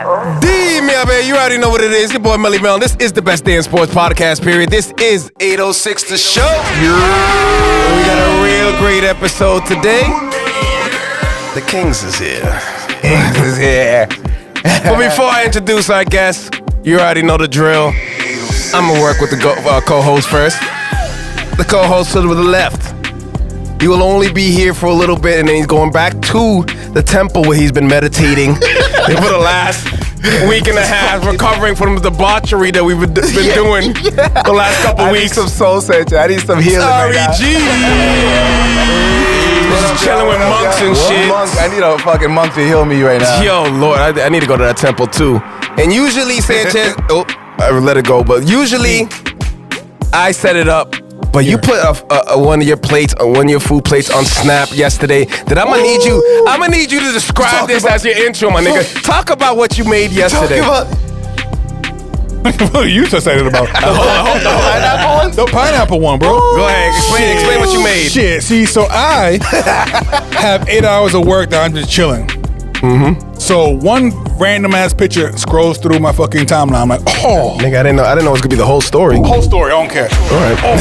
survive. Man, you already know what it is. Your boy Melly Mel. This is the best day in sports podcast, period. This is 806 The Show. We got a real great episode today. The Kingz is here. Kingz is here. But before I introduce our guest, you already know the drill. I'm going to work with the co-host first. The co-host to the left. He will only be here for a little bit, and then he's going back to the temple where he's been meditating for the last week and a half, recovering from the debauchery that we've been doing the last couple weeks. I need some soul searching. I need some healing right now. Just chilling with monks and shit. I need a fucking monk to heal me right now. Yo, Lord, I need to go to that temple too. And usually, Sanchez, I let it go, but usually I set it up. But you put one of your food plates on Snap yesterday. That I'm gonna need you to describe this as your intro, my nigga. Talk about what you made yesterday. What are you so excited about? The pineapple one, bro. Go ahead, explain what you made. Shit, see, so I have 8 hours of work that I'm just chilling. Mm-hmm. So one random ass picture scrolls through my fucking timeline. I'm like, oh, nigga, I didn't know it was gonna be the whole story. Whole story, I don't care. All right. Oh.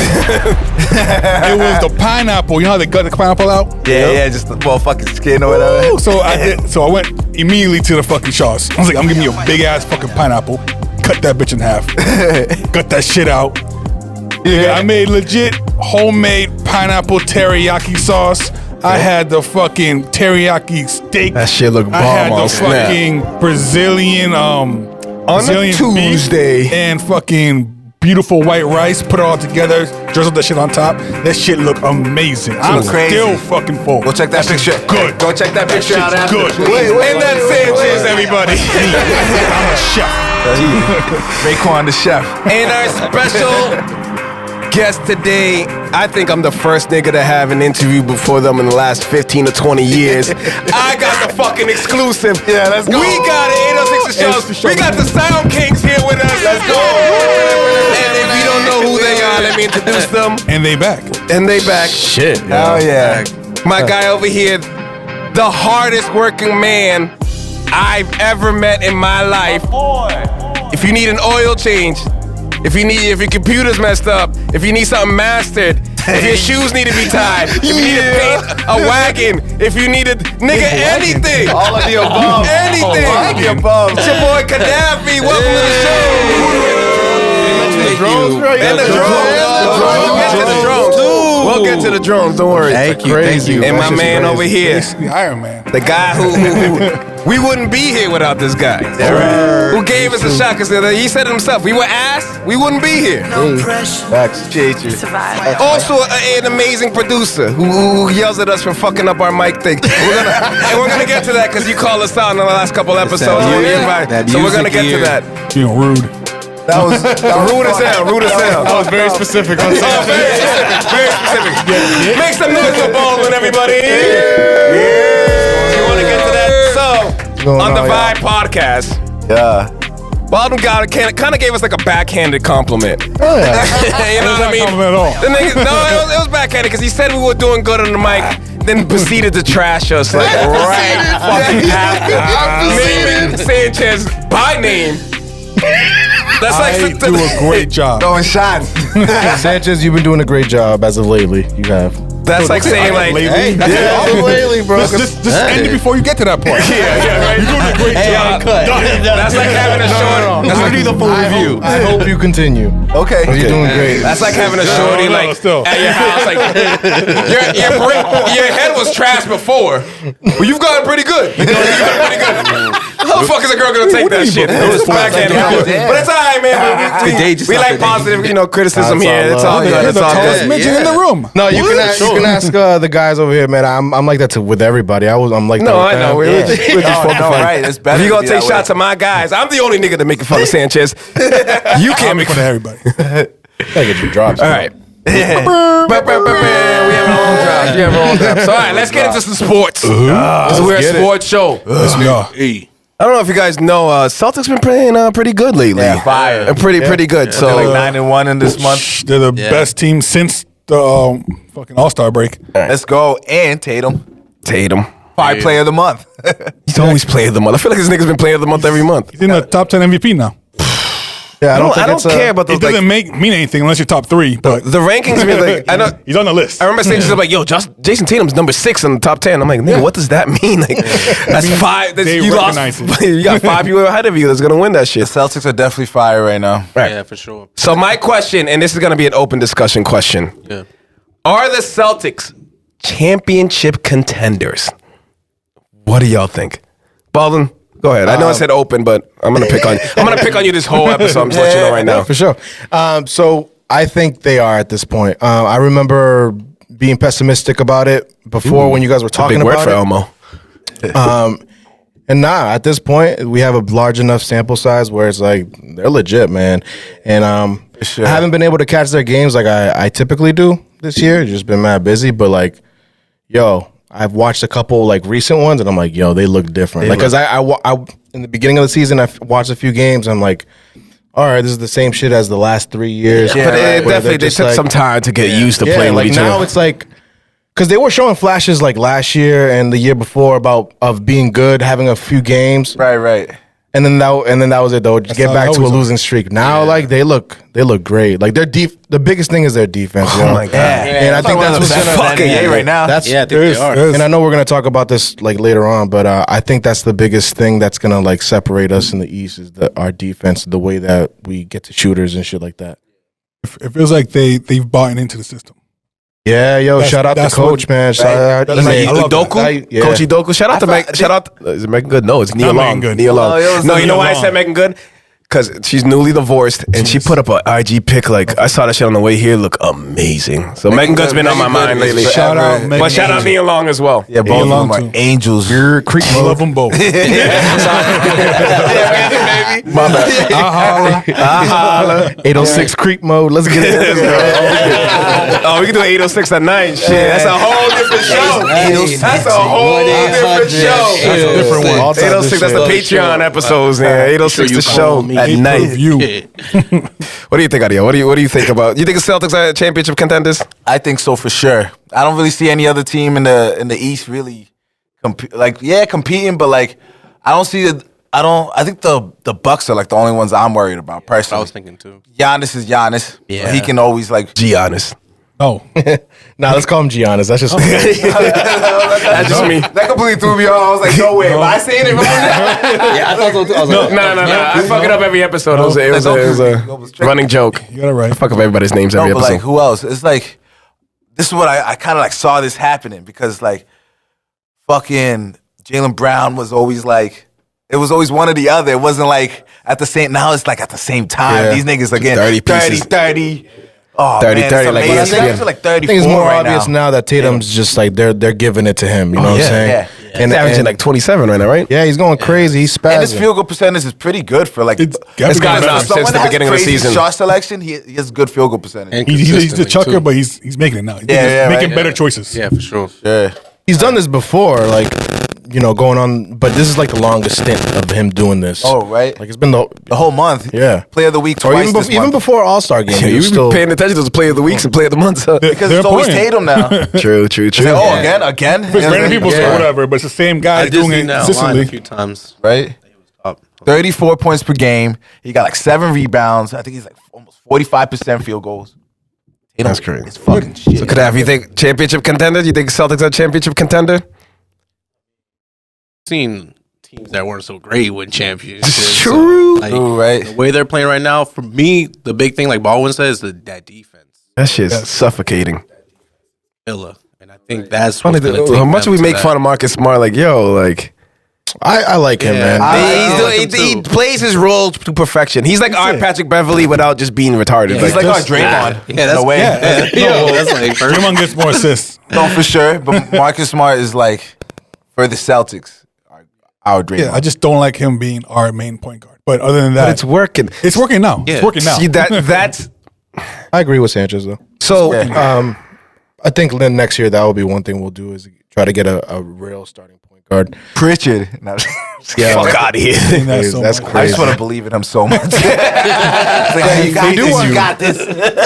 It was the pineapple. You know how they gut the pineapple out? Yeah, just the fucking skin or whatever. Ooh, so I went immediately to the fucking shops. I was like, I'm giving you a big ass fucking pineapple. Cut that bitch in half. Cut that shit out. Yeah, I made legit homemade pineapple teriyaki sauce. I had the fucking teriyaki steak. That shit look bomb. I had the fucking Brazilian Tuesday beef and fucking beautiful white rice. Put it all together. Drizzle that shit on top. That shit look amazing. I'm still fucking full. Go check that picture. Good. Go check that picture out after. Good. And that's Sanchez, everybody. I'm a chef. Raekwon the chef. And our special guest today, I think I'm the first nigga to have an interview before them in the last 15 to 20 years. I got the fucking exclusive. Yeah, let's go. We got 806 The Show. We got the Sound Kings here with us. Let's go. And if you don't know who they are, let me introduce them. And they back. Shit. Hell yeah. My guy over here, the hardest working man I've ever met in my life. If you need an oil change, if your computer's messed up, if you need something mastered, if your shoes need to be tied, if you need to paint a wagon, if you need anything. All of the above. Anything. All of the above. It's your boy Gaddafi. Welcome to the show. We'll get to the drones. Don't worry. Thank you. And my man over here, The Iron Man. the guy who we wouldn't be here without this guy. Who gave us a shot because he said it himself. We were asked, we wouldn't be here. Facts. Appreciate you. Survive. Also, an amazing producer who yells at us for fucking up our mic thing. We're gonna get to that because you called us out in the last couple episodes. So we're gonna get to that. Being rude. That was Rude as hell. That was very specific. Very specific. Make some noise for Baldwin, everybody. You want to get to that? So, on the Vibe podcast, Baldwin kind of gave us like a backhanded compliment. Oh, yeah. You know what I mean? Compliment at all. The nigga, it was backhanded because he said we were doing good on the mic, then proceeded to trash us like right fucking after. Naming Sanchez by name. That's I do a great job. throwing shots. Sanchez, you've been doing a great job as of lately. You have. That's like saying like, lately. Lately, bro. Just end it before you get to that part. right. You're doing a great job. That's like having a short. That's like, the full review. I hope you continue. Okay. You're doing great. That's like having a shorty at your house. Like your head was trash before, but you've gotten pretty good. You've gotten pretty good. How the fuck is a girl gonna take that shit? It was backhanded. But it's all right, man. We like positive, criticism here. It's all good. It's all Tallest good. midget in the room. No, you can ask the guys over here, man. I'm like that with everybody. I'm like that. No, I know. We're just fucking fun. Right. It's better. If you gonna take shots at my guys, I'm the only nigga that making fun of Sanchez. You can't make fun of everybody. Gotta get your drops. All right. We have our own drops. So all right, let's get into some sports. Because we're a sports show. Yes, we are. I don't know if you guys know, Celtics been playing pretty good lately. Yeah, fire. And pretty good. They're So like 9-1 in this month. They're the best team since the fucking All-Star break. Let's go. And Tatum. Probably player of the month. He's always player of the month. I feel like this nigga's been player of the month every month. He's in the top 10 MVP now. Yeah, I don't care about those. It doesn't mean anything unless you're top 3. But the rankings mean like I know he's on the list. I remember saying something like, "Yo, Jason Tatum's number 6 in the top 10." I'm like, "Nigga, what does that mean?" Like, that's 5. They You lost. recognize it. You got 5 people ahead of you that's gonna win that The shit. Celtics are definitely fire right now. Right. Yeah, for sure. So my question, and this is gonna be an open discussion question: Yeah. Are the Celtics championship contenders? What do y'all think, Baldwin? Go ahead. I know I said open, but I'm gonna pick on you. I'm gonna pick on you this whole episode. I'm just letting you know right now. For sure. So I think they are at this point. I remember being pessimistic about it before when you guys were talking Big word about for it. Elmo. And at this point, we have a large enough sample size where it's like they're legit, man. And I haven't been able to catch their games like I typically do this year. Just been mad busy, but like, yo, I've watched a couple like recent ones, and I'm like, yo, they look different. Like, cause I in the beginning of the season, I watched a few games. I'm like, all right, this is the same shit as the last 3 years. But they took some time to get used to playing like with each now other. it's like, because they were showing flashes like last year and the year before of being good, having a few games, Right. and then that was it though. Just get how back it to a was. losing streak. Now like they look great. Like the biggest thing is their defense. Oh my God. And I think that's what's gonna fucking NBA right now. That's Yeah, I think they are. and I know we're gonna talk about this like later on, but I think that's the biggest thing that's gonna like separate us in the East is our defense, the way that we get to shooters and shit like that. It feels like they've bought into the system. Yeah, yo, That's- shout out to that's Coach, what- man. Shout out, That's like- I love that. Udoku, Coach Udoku. Shout out to Megan. Shout out. Is it Megan Good? No, it's Nia Not Long. Megan Good. Nia Long. Oh, it was No, you know Nia why I Long. said Megan Good? Because she's newly divorced, and she put up an IG pic. Like I saw that shit on the way here. Look amazing. So Megan Good's been on my mind lately. Shout out Megan But shout out Good. Nia Long as well. Yeah, both of Long them are too. angels. I love them both. My bad. Holla. 806 creep mode. Let's get it. Oh, we can do 806 at night. Shit, that's a whole different show. That's a whole different show. That's a different one. All types of 806. That's the shit. Patreon episodes. Yeah, 806 the show at night. You. What do you think, Adia? What do you think about? You think the Celtics are championship contenders? I think so for sure. I don't really see any other team in the East really competing, but like I don't see it. I think the Bucks are like the only ones I'm worried about I personally. was thinking too. Giannis is Giannis. Yeah. He can always like. Giannis. Oh. Nah, let's call him Giannis. That's just That's just me. That completely threw me off. I was like, no way. Am I saying it wrong? Yeah, I thought so too. I was like, No. I fuck it up every episode. It was a running joke. You got it right. I fuck up everybody's names every No, but episode. like who else? It's like this is what I kind of like saw this happening because like fucking Jaylen Brown was always like it was always one or the other. It wasn't like at the same. Now it's like at the same time. Yeah. These niggas again 30 pieces. 30. Oh 30, man, 30, it's like amazing. ESPN. It's like I 34 think it's more right obvious now that Tatum's just like they're giving it to him. You know what I'm saying? yeah. He's averaging like 27 right now, right? Yeah, he's going crazy. He's And his spazzing. field goal percentage is pretty good for like. It's This guy's better. up since someone the that has beginning of the crazy season. Shot selection, he has good field goal percentage. And He's the consistently, chucker, too. but he's making it now. He's Yeah, making right. better choices. Yeah, for sure. yeah. He's done this before, like going on, but this is like the longest stint of him doing this. Oh, right. Like it's been the The whole month. Yeah. Player of the week or twice even this even month. before All Star game. Yeah, he was you've still been paying attention to the play of the weeks and play of the months. Because They're it's always playing. Tatum now. True. Oh, again? It's random people say whatever, but it's the same guy I doing just it seen that online a consistently. few times. Right? Up. 34 points per game. He got like 7 rebounds. I think he's like almost 45% field goals. Tatum That's crazy. It's fucking shit. So, Kadav, you think championship contender? You think Celtics are championship contender? Seen teams that weren't so great win championships. True. Like, Ooh, right. the way they're playing right now, for me, the big thing, like Baldwin says, is that defense. That shit's suffocating. Illa. And I think that's Funny, what's gonna take how much them we to make that. fun of Marcus Smart, like, yo, like, I like him, Yeah. man. I like he him too. plays his role to perfection. He's like our Patrick Beverly without just being retarded. He's like our just- Draymond. Yeah, that's in a way. Yo, that's like first. Draymond gets more assists. No, for sure. But Marcus Smart is like, for the Celtics, our Draymond. Yeah, I just don't like him being our main point guard. But other than that, but it's working. it's working now. Yeah. It's working now. See, that's I agree with Sanchez though. so. Yeah. I think then next year that will be one thing we'll do is try to get a real starting point guard. Pritchard. No. Fuck out of here. That's so That's much. I crazy. just want to believe in him so much. You got this.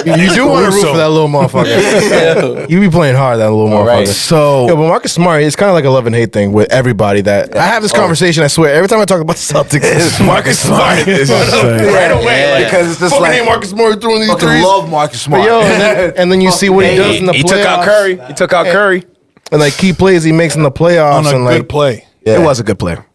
You do want to root for that little motherfucker. You be playing hard, that little motherfucker. right. So, but Marcus Smart, it's kind of like a love and hate thing with everybody. That I have this conversation. I swear, every time I talk about the Celtics, it's Marcus Smart. right away because it's just like Marcus Smart throwing these fucking threes. love Marcus Smart. But yo, and then you see what he does in the playoffs. He took out Curry. He took out Curry. And like key plays he makes in the playoffs. On a and good like play. It was a good player.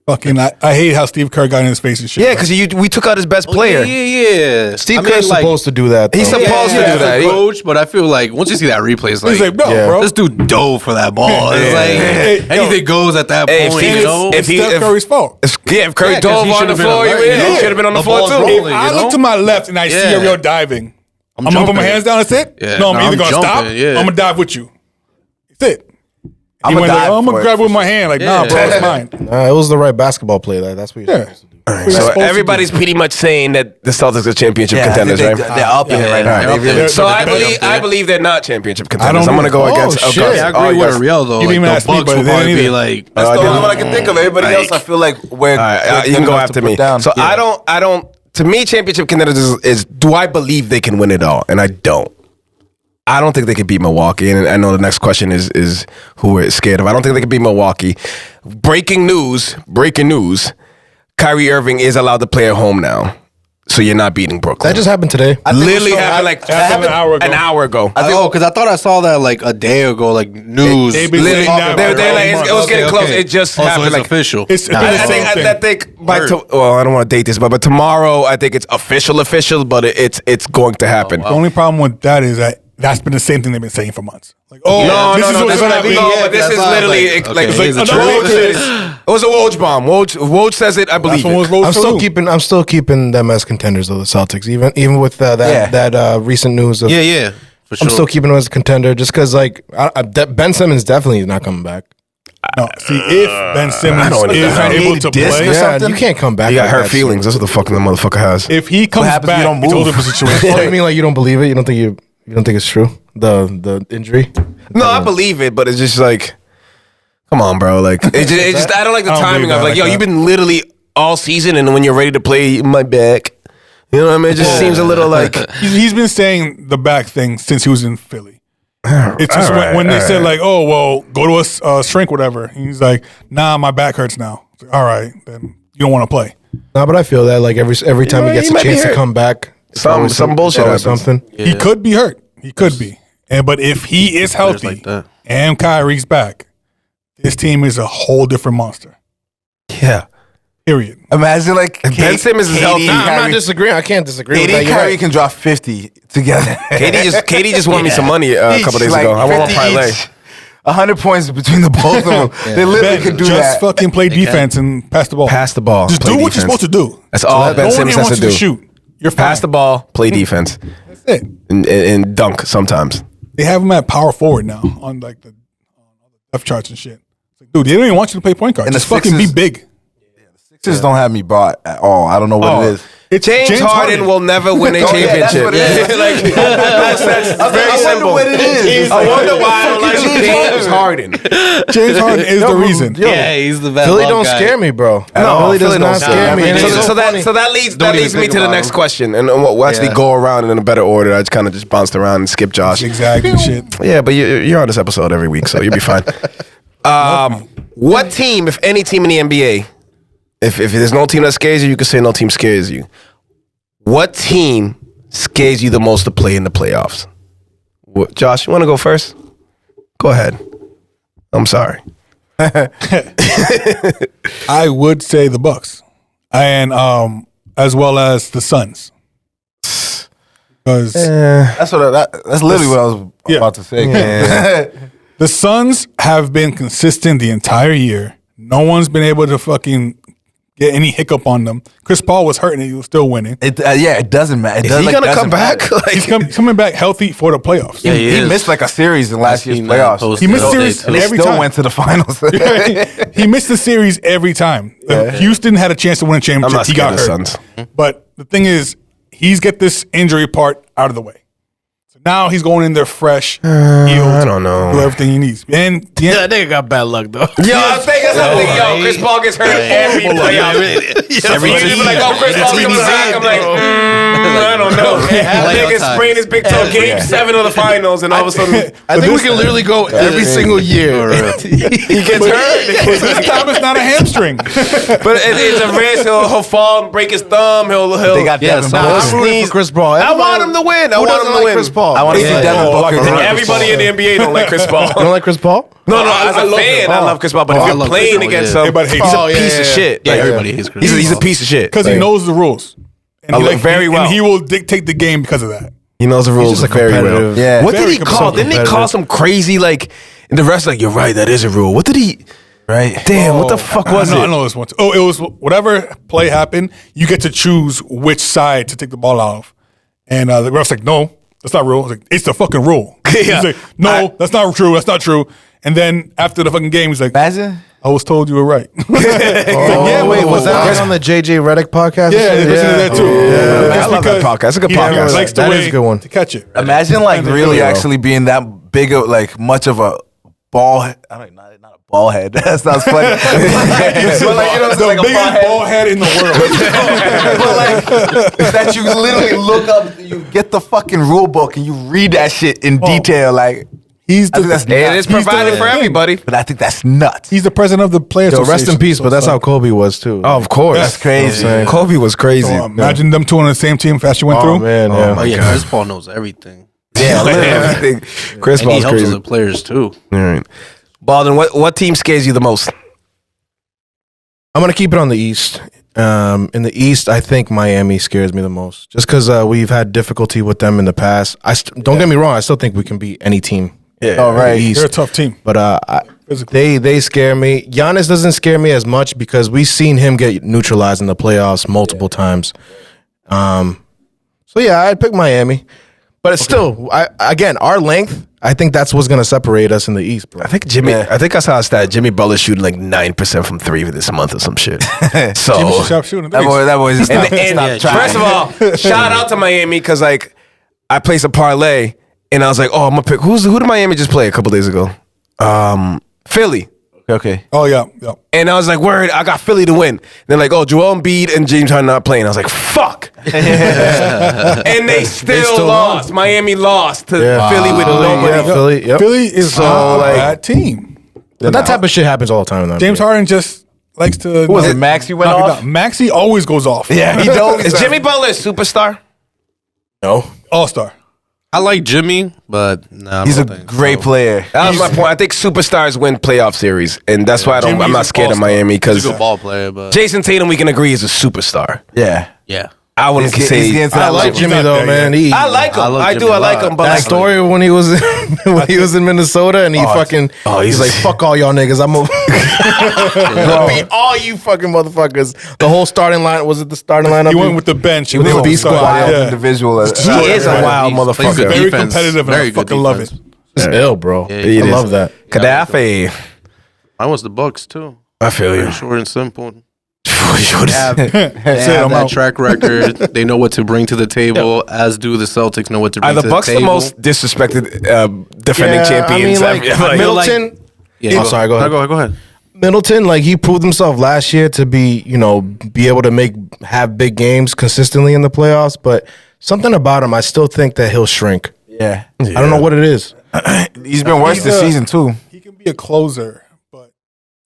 Fucking, I hate how Steve Kerr got in his face and shit. Yeah, because we took out his best player. Yeah. Steve I mean, Kerr's like, supposed to do that. He's though. supposed to do as a that. coach, but I feel like once you see that replay, it's He's like, no, bro. this dude dove for that ball. It's Hey, like anything goes at that Hey, point. if You know? It's Steph Curry's fault. If Curry Yeah, 'cause dove he on should've the been floor, alert, he you know? should have been on the The floor ball's too. rolling. I you look know? to my left and I see Yeah. Ariel diving. I'm gonna put my jumping. hands down. That's it. Yeah, No, I'm no, either I'm gonna stop. jumping, yeah. I'm gonna dive with you. That's it. I'm He gonna went like, dive I'm for gonna it, grab for with my hand. Like, nah, Yeah. bro, it's mine. It was the right basketball play. That's what you're Yeah. supposed to do. So everybody's pretty much saying that the Celtics are championship Yeah, I think contenders, right? they're up in it right now. they're They up really- there. So I They're believe up there. I believe they're not championship I contenders. don't I'm gonna go know. against. Oh, shit. okay. Yeah, I Oh, agree you with guys- Ariel though. You didn't even Like, ask the me, Bucks but will they probably didn't be either. like. That's the I only didn't- one I can think of. Everybody else, I feel like we're All right, you good can go enough after to put me. down. So I don't. To me, championship contenders is do I believe they can win it all? And I don't. I don't think they can beat Milwaukee. And I know the next question is who we're scared of. I don't think they can beat Milwaukee. Breaking news. Kyrie Irving is allowed to play at home now. So you're not beating Brooklyn. That just happened today. literally happened like happened an hour ago. Because I thought I saw that like a day ago, like news. They've been Literally, saying that they're for like, months. it was getting close. It just Also, happened. it's Like, official. It's been I the same thing. think by Word. well, I don't want to date this, but tomorrow I think it's official, but it's going to happen. The only problem with that is that that's been the same thing they've been saying for months. Like, oh, No, this is what's that's gonna not be. no, Yeah, but this that's is why I was literally like, like, okay, it's like Woj said it was a Woj bomb. Woj says it. I believe That's what it. was I'm still keeping. keeping them as contenders though, the Celtics. Even with that recent news of Yeah, for sure. I'm still keeping them as a contender just because like Ben Simmons definitely is not coming back. No, see, if Ben Simmons don't is know. able to Disc play, or Yeah, something? you can't come back. He got like hurt that. feelings. That's what the fucking motherfucker has. if he comes happens if back, you don't it's a move? different situation. Oh, you mean like you don't believe it? You don't think it's true? The injury? No, I believe it, but it's just like, come on, bro. Like, it just I don't like the I don't timing believe of that like, yo, like you've that. been literally all season, and when you're ready to play, my back. You know what I mean? It just seems a little like. He's been saying the back thing since he was in Philly. It's just when they said like, oh well, go to a shrink, whatever. He's like, nah, my back hurts now. It's like, all right, then you don't want to play. No, but I feel that like every time know, he gets he a might be chance to hurt. come back, it's Some always bullshit it's always happens. something. He could be hurt. He could be. But if he is healthy like that. and Kyrie's back, this team is a whole different monster. Yeah. Period. Imagine like Ben Simmons is healthy. Nah, I'm not Kyrie, disagreeing. I can't disagree with KD that. and You're Kyrie right. can drop 50 together. KD just won me some money a couple days ago. I won my parlay. 100 points between the both of them. They literally Ben, could do just that. fucking play defense and pass the ball. Pass the ball. Just play do what defense. you're supposed to do. That's all Ben No one Simmons here has wants to you do. to shoot. You're fine. Pass the ball, play defense, That's it. and dunk sometimes. They have him at power forward now on like the depth charts and shit. It's like, dude, they don't even want you to play point guard. And the Just fucking be Sixers- big. Sixers don't have me bought at all. I don't know what it is. It's James Harden will never win a Oh, yeah, that's championship. what it is. Like, that's very I simple. wonder what it is. I wonder why I don't like Fucking James Harden. James Harden is the reason. Yeah, he's the best. Philly don't scare me, bro. Philly does not scare me. And So, it's so so that funny. so that leads Don't even me think to the about next him. question, and we'll actually go around in a better order. I just kind of just bounced around and skipped Josh. Exactly. Shit. Yeah, but you're on this episode every week, so you'll be fine. What team, if any team in the NBA, if there's no team that scares you, you can say no team scares you. What team scares you the most to play in the playoffs? Josh, you want to go first? Go ahead. I'm sorry. I would say the Bucks, and as well as the Suns, because That's literally what I was Yeah. about to say. the Suns have been consistent the entire year. No one's been able to fucking get any hiccup on them. Chris Paul was hurting and he was still winning. It doesn't matter. Is he gonna come back? He's coming back healthy for the playoffs. Yeah, He missed like a series in last year's playoffs. He missed series And they every still time. went to the finals. He missed the series every time. Houston had a chance to win a I'm championship. not He scared got of the hurt. Suns. But the thing is, he's get this injury part out of the way. Now he's going in there fresh. I don't know. Do everything he needs. And That nigga got bad luck though. Yo, I'm thinking something. Yo, Chris Paul gets hurt every playoff. Every team. Like, oh, Chris Paul's coming back. I'm like, I don't know. Nigga sprained his big toe. Game 7 of the finals, and all of a sudden, I think we can literally go every single year. he gets hurt. this time it's not a hamstring. But it's a risk. He'll fall and break his thumb. They got Devin Booker. I'm rooting for Chris Paul. I want him to win. I Who want doesn't him to like win. Chris Paul? I want to see Devin Booker. Everybody in the NBA don't like Chris Paul. You don't like Chris Paul? No, as a fan, I love Chris Paul. But if you're playing against him, Everybody hates he's him. a piece of shit. Yeah, everybody hates Chris He's Paul. a piece of shit. Because he knows the rules. And Very well. And he will dictate the game because of that. He knows the rules just a very well. competitive- Yeah. What did Very he call? Didn't he call competitive. some crazy like? And the rest like, you're right. That is a rule. What did he? Right. Damn. What the fuck was I it? know this one. Oh, it was whatever play happened. You get to choose which side to take the ball out of. And the ref's like, no, that's not rule. I was like, it's the fucking rule. Yeah. He's like, no, that's not true. That's not true. And then after the fucking game, he's like, Imagine. I was told you were right. Yeah, wait, was that on the JJ Redick podcast? Yeah, they listen to that too. I It's love that because podcast. It's a good he podcast. likes the That way is a good one. to catch it. Imagine like really Yeah. actually being that big of like much of a ball. I don't know, not a ball head. That sounds funny. But like, you know, it's The like a ball biggest head. ball head in the world. But like that you literally look up, you get the fucking rule book and you read that shit in detail. Like He's I think that's the, And it's nuts. provided for everybody. But I think that's nuts. he's the president of the Players Yo, Association. rest in peace, So but that's it's how like- Kobe was too. Oh, of course. That's crazy. Yeah. Kobe was crazy. So, imagine them two on the same team fast you went Oh through. man, Oh yeah. yeah, Chris Paul knows everything. Yeah, everything. Chris And he Paul's helps crazy. the players too. All right. Baldwin, what team scares you the most? I'm gonna keep it on the East. In the East, I think Miami scares me the most, just because we've had difficulty with them in the past. Don't get me wrong, I still think we can beat any team. Yeah. Oh, right. in the East. They're a tough team. But they scare me. Giannis doesn't scare me as much because we've seen him get neutralized in the playoffs multiple times. So yeah, I'd pick Miami. But it's still, again, our length, I think that's what's going to separate us in the East, bro. I think I saw a stat. Jimmy Butler shooting like 9% from 3 this month or some shit. So Jimmy Sharp shooting. That boy just and, stop, and stop first of all, shout out to Miami because like I placed a parlay and I was like, oh, I'm gonna pick who did Miami just play a couple days ago? Philly. Okay. Oh, yeah. And I was like, word, I got Philly to win. They're like, oh, Joel Embiid and James Harden not playing. I was like, fuck. And they still lost. Miami lost to Philly with nobody. Yeah, Philly, yep. Philly is So, not like- a bad team. But that type of shit happens all the time. In the James NBA. Harden just likes to. Who was it, Max? You went knock it off? down. Maxey always goes off. Yeah, he don't. Is Jimmy Butler a superstar? No. All-star. I like Jimmy, but nah, I He's a don't think great so. player. That was my point. I think superstars win playoff series, and that's why I'm Jimmy's not an scared of all-star. Miami He's because a good ball player, but Jason Tatum, we can agree, is a superstar. Yeah. yeah. I wouldn't He's say. getting to I that like level. Jimmy not though, there man. yet. He, I like him. I love I Jimmy do. I a like lot. him. But that like, story when he was when he was in Minnesota and he fucking he's like fuck all y'all niggas. I'm gonna beat all you fucking motherfuckers. The whole starting line was it the starting lineup? He went with the bench. He With the was B on squad, Wild Yeah. individual. he is a wild He plays motherfucker. good Very defense. competitive, and I Very good fucking love defense. It's ill, bro. Yeah, I it love is. that. Gaddafi. Mine was the Bucks too. I feel you. Very short and simple. Short. They have I'm that out. track record. They know what to bring to the table, as do the Celtics know what to bring Are the to Bucks the the table. most disrespected defending champions? I mean, like, Middleton. Yeah, I'm sorry, go ahead. Go ahead. Middleton, like he proved himself last year to be, be able to have big games consistently in the playoffs. But something about him, I still think that he'll shrink. Yeah. I don't know what it is. He's been worse this season, too. He can be a closer, but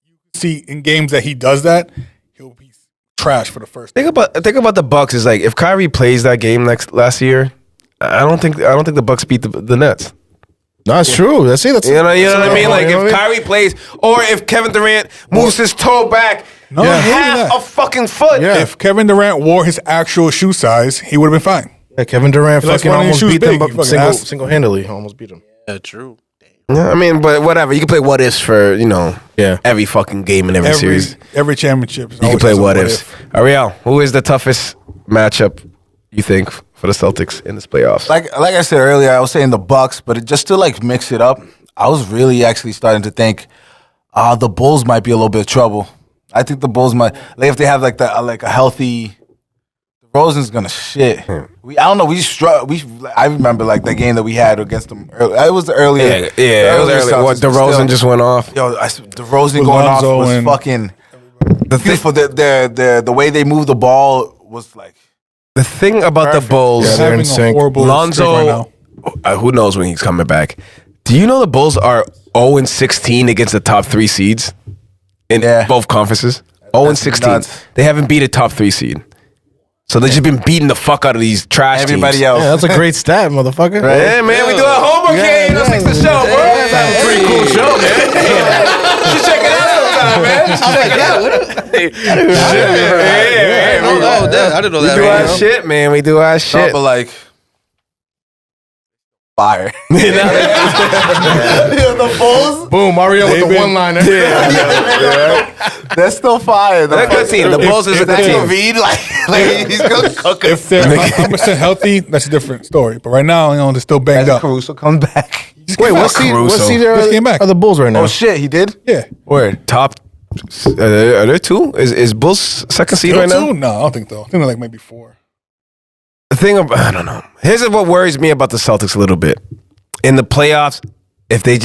you can see in games that he does that, he'll be trash for the first. Think about the Bucks. Is like if Kyrie plays that game last year, I don't think the Bucks beat the Nets. That's true. That's it. You know what I mean? Like You know what if I mean? Kyrie plays, or if Kevin Durant moves his toe back No, half a fucking foot. Yeah. If Kevin Durant wore his actual shoe size, he would have been fine. Yeah, Kevin Durant He likes fucking wearing almost shoes beat big, them you fucking ass. single-handedly. Almost beat him. Yeah, true. Yeah, I mean, but whatever. You can play what ifs for Yeah. every fucking game in every series. Every championship. You can play what ifs. Ariel, who is the toughest matchup you think for the Celtics in this playoffs? Like I said earlier, I was saying the Bucks, but it just to like mix it up, I was really actually starting to think the Bulls might be a little bit of trouble. I think the Bulls might, like if they have like a healthy Rosen's gonna shit. I don't know. I remember like the game that we had against them. It was the earlier. Yeah, it was earlier. What DeRozan just went off. Yo, DeRozan going off was fucking beautiful. The way they moved the ball was like the thing about perfect. the Bulls. They're having a horrible Lonzo, streak right now. who knows when he's coming back? Do you know the Bulls are 0-16 against the top 3 seeds in both conferences? 0-16. Nuts. They haven't beat a top 3 seed. So they've just been beating the fuck out of these trash everybody teams. else. Yeah, that's a great stat, motherfucker. Right? Yeah, man, we do our homework here. You know, fix the show, bro. That's a pretty cool show, man. You should check it out sometime, man. You should check it out. I didn't know that. We do our shit, man. We do our No, shit. but like fire. The Bulls, Boom, Mario with the one-liner. they're still fire. They're a good team. The Bulls is a good team. Reed, like he's gonna cook us. If they're 100% healthy, that's a different story. But right now, they're still banged up. Caruso comes back. Wait, what seed Just came back. are the Bulls right now? Oh shit, he did. Yeah. Word. Top. Are there 2? Is Bulls second seed right now? Two? No, I don't think so. I think they're like maybe 4. The thing about, I don't know. Here's what worries me about the Celtics a little bit. In the playoffs, if it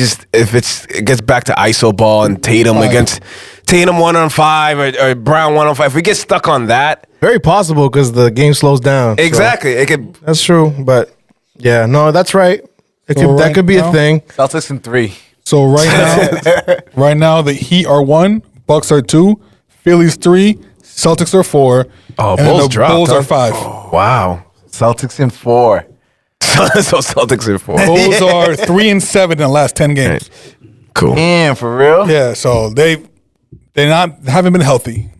gets back to ISO ball and Tatum against Tatum 1-on-5 or Brown 1-on-5, if we get stuck on that, Very possible because the game slows down. exactly, it could. That's true, but yeah, no, that's right. That could be a thing. Celtics in 3. So right now the Heat are 1, Bucks are 2, Phillies 3, Celtics are 4. Oh, and Bulls the dropped. Bulls Huh? are 5. Wow. Celtics in 4. So Celtics are 4. Bulls are 3 and 7 in the last 10 games. Cool. Damn, for real? Yeah, so they haven't been healthy.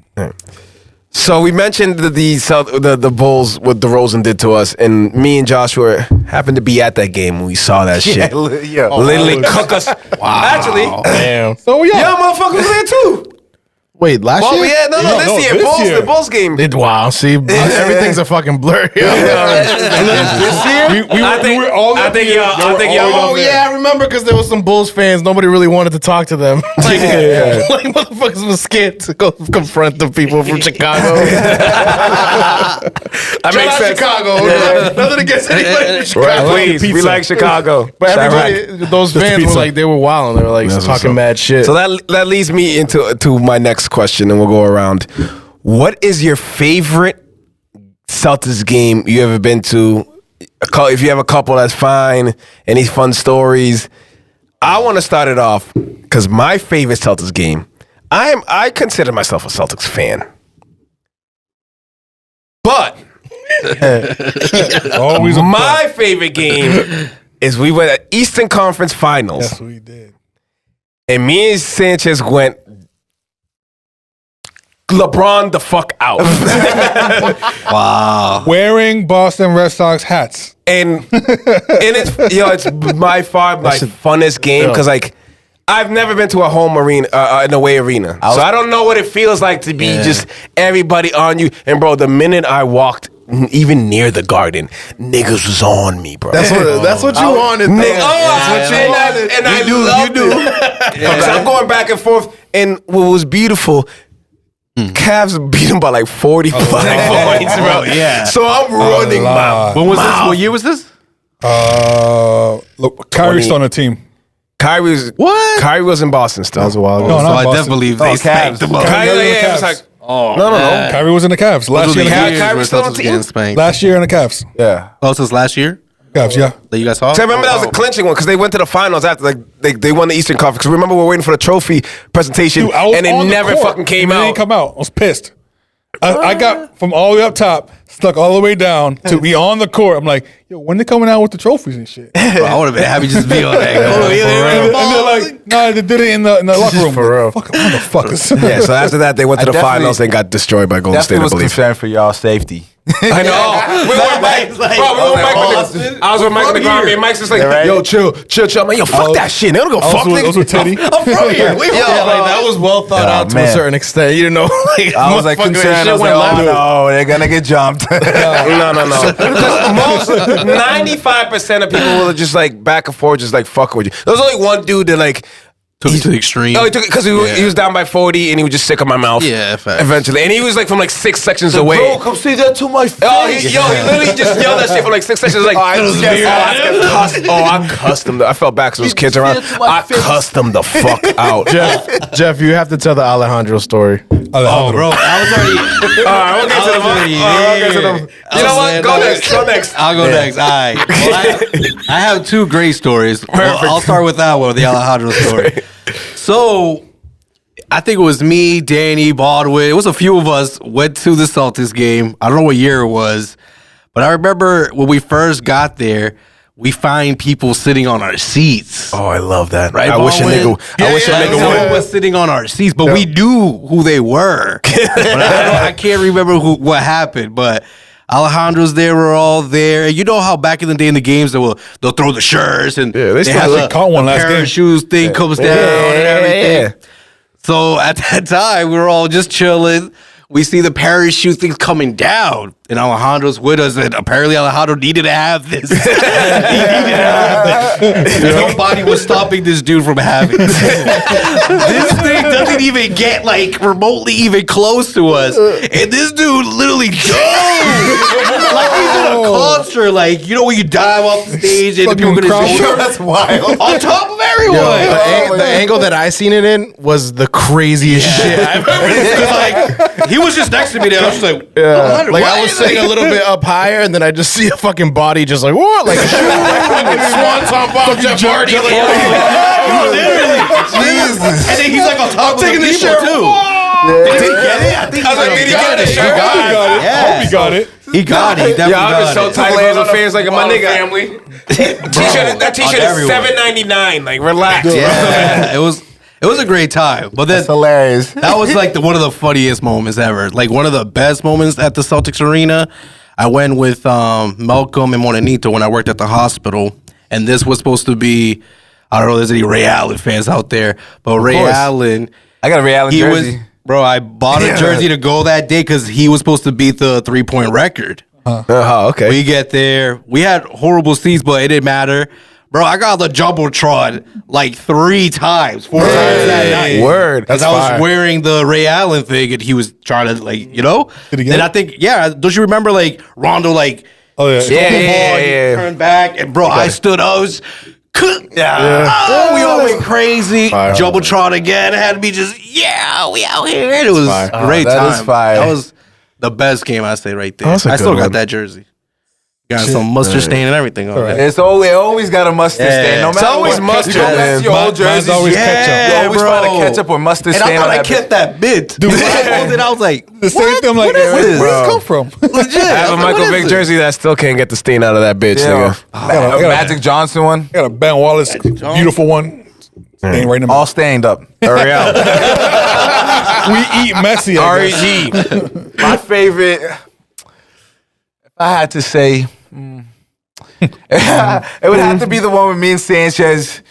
So we mentioned the Bulls, what DeRozan did to us, and me and Joshua happened to be at that game when we saw that shit. Yeah. Literally cook us. Wow. Actually, Damn. So yeah, motherfucker was there too. Wait, last Well, year? yeah, no, this year. this Bulls, year. the Bulls game. Wow, see, everything's a fucking blur. this year we were all. I think y'all. Oh yeah, I remember because there was some Bulls fans. Nobody really wanted to talk to them. Like, like motherfuckers was scared to go confront the people from Chicago. I Shout out Chicago. Nothing against anybody from Chicago. Please, we like Chicago. But Shout out. everybody, those fans were pizza. like, they were wilding. They were like That's what's talking up. mad shit. So that leads me into my next question, and we'll go around. What is your favorite Celtics game you ever been to? If you have a couple, that's fine. Any fun stories? I want to start it off because my favorite Celtics game. I consider myself a Celtics fan, but Always my favorite game is we went at Eastern Conference Finals. Yes, we did. And me and Sanchez went LeBron the fuck out. Wow. Wearing Boston Red Sox hats. and it's it's by far my funnest game because like I've never been to a home arena, an away arena, so I don't know what it feels like to be just everybody on you. And bro, the minute I walked even near the Garden, niggas was on me, bro. That's what you wanted. And You do. So I'm going back and forth. And what was beautiful, Cavs beat them by like 45 points, bro. Yeah. So I'm running my When was this? What year was this? Look, Kyrie's on the team. Kyrie was in Boston still. That was a while ago. No, So not I Boston. definitely believe they spanked them up. Kyrie, Kyrie yeah, it was Cavs. like, no. Kyrie was in the Cavs last year. Kyrie still on the team? Last year in the Cavs. Yeah. Oh, so it's last year Cavs, yeah. that you guys saw? So I remember that was a clinching one because they went to the finals after like they won the Eastern Conference. Because remember we were waiting for the trophy presentation Dude, I was and it on the never court, fucking came and it out. didn't come out. I was pissed. I got from all the way up top, stuck all the way down to be on the court. I'm like, yo, when they coming out with the trophies and shit? And Bro, I would have been happy just to be on that. they're like, nah, they did it in the locker room. For real. Fucking motherfuckers. Yeah, so after that they went to I the finals definitely- and got destroyed by Golden State, I Definitely was believe. concerned for y'all safety. I know. We went back. Bro, we went back with I was with Mike McGarvey and Mike's just like, right. yo, chill. I'm like, yo, fuck that shit. They don't go fuck I was with Teddy. I'm from here. We That was well thought out to a man. certain extent. You didn't know. Like, I was like motherfucker, concerned. I was shit like, went oh left. no, they're gonna get jumped. No. Because 95% of people will just like back and forth, just like fuck with you. There's only one dude that like Took it to the extreme. Oh, he took it because he was down by 40 and he was just sick of my mouth. Yeah, facts. Eventually. And he was like from like 6 sections away. Bro, come say that to my face. Oh, he literally just yelled that shit from like 6 sections. Like, I cussed him. I felt bad because there was kids around. I cussed him the fuck out. Jeff, you have to tell the Alejandro story. Oh, bro, I was already. All right, we'll get to them. You know what? Go next. I'll go next. All right. Well, I have 2 great stories. Well, I'll start with that one, with the Alejandro story. So, I think it was me, Danny, Baldwin. It was a few of us went to the Celtics game. I don't know what year it was, but I remember when we first got there, we find people sitting on our seats. Oh, I love that. Right, I wish a nigga someone was sitting on our seats, but we knew who they were. But I can't remember what happened, but Alejandro's there, we're all there. And you know how back in the day in the games they'll throw the shirts and they have caught one last game. Parachutes thing comes down and everything. So at that time we were all just chilling. We see the parachute things coming down, and Alejandro's with us, and apparently Alejandro needed to have this. He needed to have this. Nobody was stopping this dude from having it. This thing doesn't even get like remotely even close to us, and this dude literally dove like he's in a concert. Like, you know when you dive off the stage and the people gonna go That's wild. on top of everyone. The angle that I seen it in was the craziest shit I've ever seen. Like, he was just next to me there. I was just like, Like I was sitting a little bit up higher, and then I just see a fucking body just like what, like swan bomb Jeff Hardy. Literally, Jesus. And then he's like on top of the people too. Did he get it? I think did he get the shirt? He got it. He got it. He definitely I've been so got it. tight layers of fans like my nigga. Family. That t-shirt is $7.99. Like, relax. Yeah, it was a great time. But then That's hilarious. that was like one of the funniest moments ever. Like one of the best moments at the Celtics arena. I went with Malcolm and Monanito when I worked at the hospital, and this was supposed to be, I don't know if there's any Ray Allen fans out there, but Ray Allen, I got a Ray Allen jersey. Bro, I bought a jersey to go that day because he was supposed to beat the 3-point record. Okay. We get there. We had horrible seats, but it didn't matter. Bro, I got the Jumbotron like 4 times that night. Word. Because I was wearing the Ray Allen thing, and he was trying to, like, you know? Did he get and it? I think, don't you remember, like, Rondo, like, Oh yeah. stole the ball, and he turned back, and bro, I stood up, I was, oh, we all went crazy. Fire. Jumbotron again, had me just, we out here. It was a great that time. is fire. That was the best game, I say, right there. That's a I still good got one. that jersey. Got some mustard stain and everything on it. It's always got a mustard stain. No It's matter always what. mustard, You go back man. to your old Mine's jerseys. always You ketchup. always find a ketchup or mustard And stain I thought on I that kept that bit. Dude, when I pulled it, I was like, The same thing. I'm like, What is where this? did this come from? legit. I have a Michael Vick jersey that still can't get the stain out of that bitch, Yeah. nigga. A Magic Johnson one. I got a Ben Wallace, beautiful one. Staying right in the All stained up. Hurry up. We eat messy. I guess. REG. My favorite, if I had to say, it would have to be the one with me and Sanchez,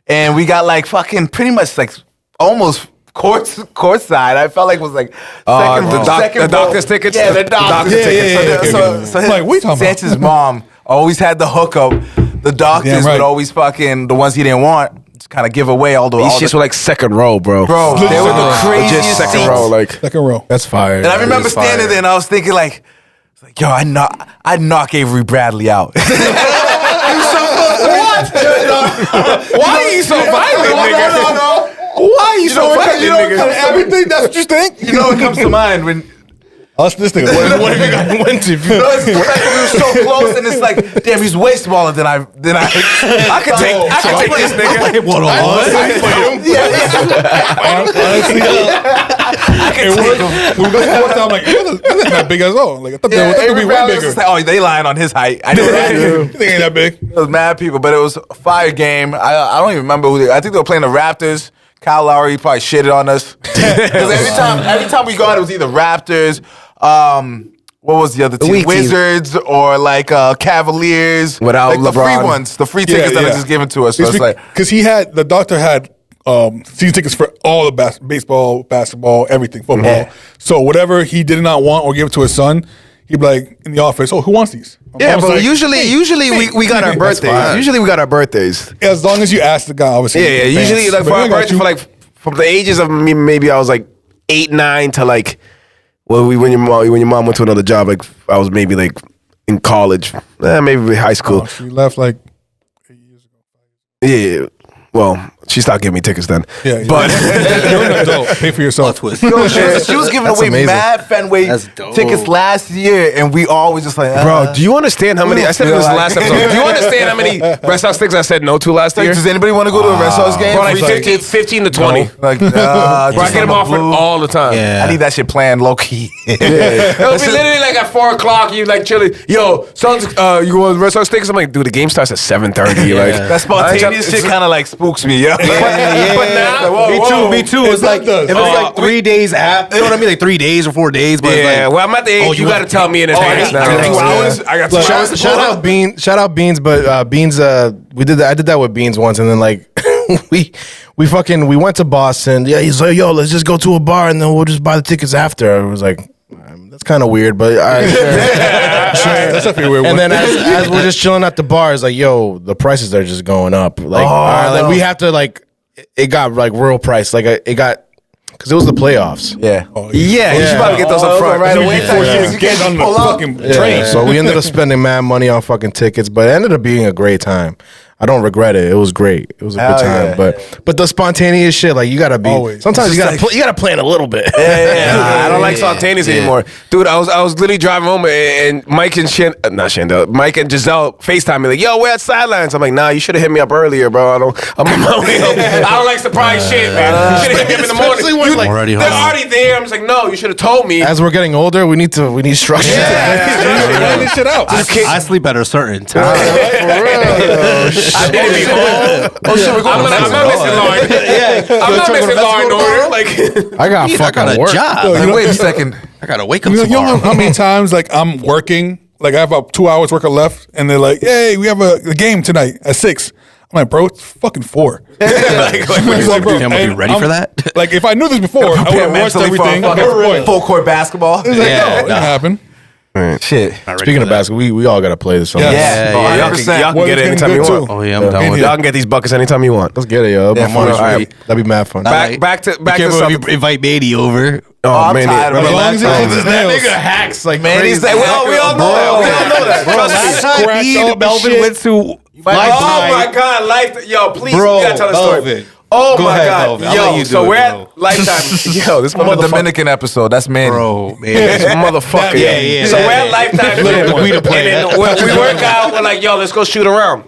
and we got like fucking pretty much like almost courtside. I felt like it was like second the doctor's tickets? Yeah, the The doctor's doctor's tickets. tickets. So I'm like, what are you talking about? Sanchez's mom always had the hookup. The doctors Damn right. would always fucking, the ones he didn't want, just kind of give away all the... These all shits the were like second row, bro. bro, they were the Legit craziest second seats. row, like. Second row. That's fire. And I remember standing there and I was thinking like, yo, I'd knock Avery Bradley out. Why are you so violent, nigga? No. Why are you so violent, nigga? Everything. That's what you think. You know what comes to mind when... Us this nigga. What if you got went if you? No, it's like we were so close, and it's like, damn, he's way smaller than I could take this nigga. What When we go to the fourth time, I'm like, that's not big as well. Like I thought that would be Avery way Bradley was bigger. just like, oh, they lying on his height. I know that. You think ain't that big? It was mad people, but it was a fire game. I don't even remember who I think they were playing the Raptors. Kyle Lowry probably shitted on us. Because every time we got, it was either Raptors, what was the other team? weak team. Wizards or like Cavaliers. Without like the LeBron. free ones, the free tickets that are just given to us. So it's like, Because the doctor had season tickets for all the baseball, basketball, everything, football. Yeah. So whatever he did not want or give to his son, he'd be like in the office, "Oh, who wants these?" Yeah, I was but like, usually we got our birthdays. fine. Usually we got our birthdays. as long as you ask the guy, obviously. Yeah, in advance. usually like But for I our got birthday, you. for like from the ages of me, maybe I was like 8, 9 to like when your mom went to another job, like I was maybe like in college, maybe high school. Oh, she left like 8 years ago. Yeah. Well, she stopped giving me tickets then. Yeah, But you're an adult. Pay for yourself. Twist. Yo, she was giving That's away amazing. mad Fenway That's dope. tickets last year, and we always just like, bro, do you understand how many? I said feel this like- last episode. Do you understand how many Red Sox things I said no to last year? Does anybody want to go to a Red Sox game? Bro, like Free 15 to 20. Like, Bro, I just get them on the offered blue. all the time. Yeah. I need that shit planned low key. It'll be literally like at 4 o'clock. You like chilling. Yo, Celtics, you go to Red Sox tickets? I'm like, dude, the game starts at 7:30. Like That spontaneous shit kind of like spooks me. Yeah. But now, Me too. It's like does. if it's like 3 days after, you know what I mean? Like 3 days or 4 days. But it's yeah. like, Well, I'm at the age. You got to tell me in advance I now. got 2 hours. I got 2 hours. Shout out Beans, but Beans, we did that. I did that with Beans once, and then like we went to Boston. Yeah, he's like, yo, let's just go to a bar and then we'll just buy the tickets after. I was like, that's kind of weird, but all right, sure. That's definitely a weird And one. then as we're just chilling at the bar, it's like, yo, the prices are just going up. Like, all right, like we have to like, it got like real price. Like it got, because it was the playoffs. Yeah. Yeah, you should probably get those up front. right away. Before you get on the fucking train. Yeah, so we ended up spending mad money on fucking tickets, but it ended up being a great time. I don't regret it. It was great. It was a Hell good time. yeah. But the spontaneous shit, like you gotta be. Always. Sometimes you It's gotta you gotta plan a little bit. I don't like spontaneous anymore, dude. I was literally driving home and Mike and Mike and Giselle FaceTime me like, yo, we're at sidelines. I'm like, nah, you should have hit me up earlier, bro. I'm on my way home. I don't like surprise shit, man. You should have hit me up in the morning. Especially when, like, already They're home. already there. I'm just like, no, you should have told me. As we're getting older, we need structure. Plan this shit out. I sleep at a certain time. I did it before. Oh shit, we're going I'm not missing law. I'm not missing law and order. Like, I got I fucking got a work. job. Like, wait a second. I gotta wake up You know tomorrow. how many times like I'm working, like I have about 2 hours work left, and they're like, "Hey, we have a game tonight at 6." I'm like, "Bro, it's fucking 4." like What is Damn, are you ready for that? Like, if I knew this before, I would have watched Mentally for everything. fucking full court basketball. It's like, Yeah, no, it didn't nah. happen. Shit. Speaking of basketball, we all gotta play this summer. Yes. Yeah, y'all 100%. can Well, get it it's anytime getting you good, want. too. Oh yeah, I'm down with Y'all it. can get these buckets anytime you want. Let's get it, yo. Yeah, My money's for real. right. That'd be mad fun. Back to Can't something. invite Beatty over. Oh, I'm man, tired of As it. long as he cleans his nails. hacks like Man, he's like, Well, we all know that. We all know that. Trust me. Last time Scratch me up and and Melvin shit. went to Oh my God, life! Yo, please, Bro, you gotta tell the story. Melvin. Oh Go my ahead, God, Melvin. I'll let yo! you do So it, we're bro. at Lifetime. Yo, this On the motherfucker. Dominican episode, that's Manny. Bro, This man. motherfucker. Yeah, yeah, So yeah, we're at yeah. Lifetime. Little and Guida play. then we work out. We're like, yo, let's go shoot around.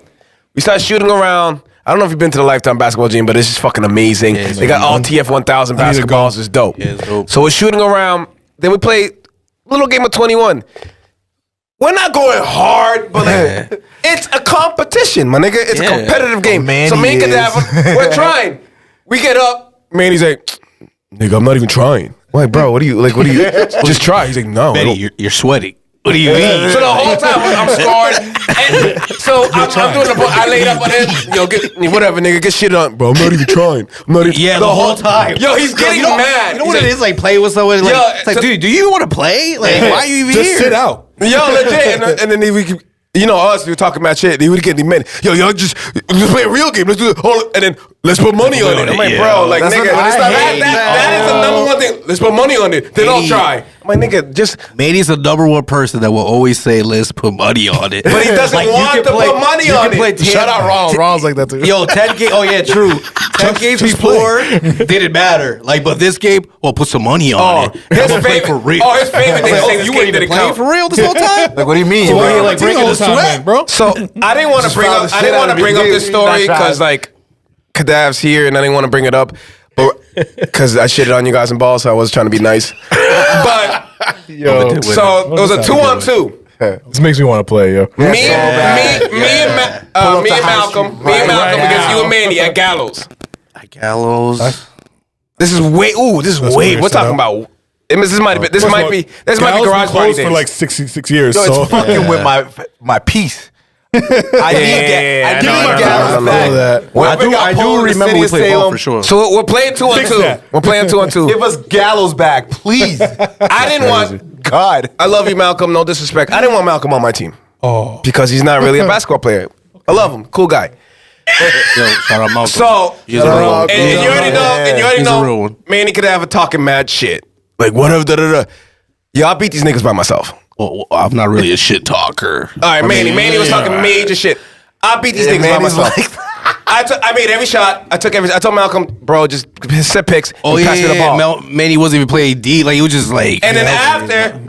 We start shooting around. I don't know if you've been to the Lifetime basketball gym, but it's just fucking amazing. They got all TF 1000 I need to go. basketballs. It's dope. Yeah, it's dope. So we're shooting around. Then we play a little game of 21. We're not going hard, but like, it's a competition, my nigga. It's a Yeah. competitive game. Manny So me and is. Kadaver, we're trying. We get up. Manny's like, nigga, I'm not even trying. I'm like, bro, what do you just try? He's like, no. I Betty, don't- you're sweating. What do you mean? So the whole time I'm scoring, and so I'm doing the ball. I laid up on him. Yo, whatever, nigga, get shit on, bro. I'm not even trying. I'm not even. Yeah, the whole time. Yo, he's getting mad. You know He's what like, it is? Like play with someone. Like, Yo, it's like, so- dude, do you want to play? Like, why are you even Just here? sit out. Yo, legit, and then we could. You know us, we were talking about shit. He would get the men. Yo, just play a real game. Let's do it. And then let's put money on it. I'm like, Yeah. bro, like That's nigga, what I hate, that is the number one thing. Let's put money on it. Then I'll Hey. try. I'm like, nigga, just. Manny's the number one person that will always say, "Let's put money on it." But he doesn't you want can to put money you on can play it. 10 Shout out Ron. Ron's like that too. Yo, 10 games. Oh yeah, true. 10 games just before didn't matter. Like, but this game, well, put some money on it. his I'm gonna play favorite- for real. oh, his favorite thing Like, to say this you game weren't even didn't playing count. for real this whole time. Like, what do you mean? So bro? what are you, like, breaking all the the time, sweat? man, bro. So I didn't want to bring foul up. the I shit didn't out want to of me. bring up this story Not because shot. like Kadav's here and I didn't want to bring it up, but because I shitted on you guys in ball, so I was trying to be nice. But Yo, so it was a 2-on-2. this makes me want to play, yo. Me and Malcolm against you and Manny at Gallows. Gallows. This is way. Ooh, this is That's way. weird We're talking setup. about. This might be. This First might of be. all, This might be Gal's garage been party closed for days. like 66 years. Yo, so it's fucking with my piece. I need Gallows back. I do remember we played ball for sure. So we're playing 2-on-2. We're playing 2-on-2. Give us Gallows back, please. I didn't want. God. I love you, Malcolm. No disrespect. I didn't want Malcolm on my team. Oh, Because he's not really a basketball player. I love him. Cool guy. Yo, shout out Malcolm. So, He's a real one. and you already know, He's a real one. Manny could have a talking mad shit. Like, whatever, da-da-da. Yeah, I beat these niggas by myself. Well, I'm not really a shit talker. All right, Manny was talking major shit. I beat these niggas by Manny's myself. I made every shot. I told Malcolm, bro, just set picks and pass me the ball. Manny wasn't even playing D. Like, he was just like... And then after,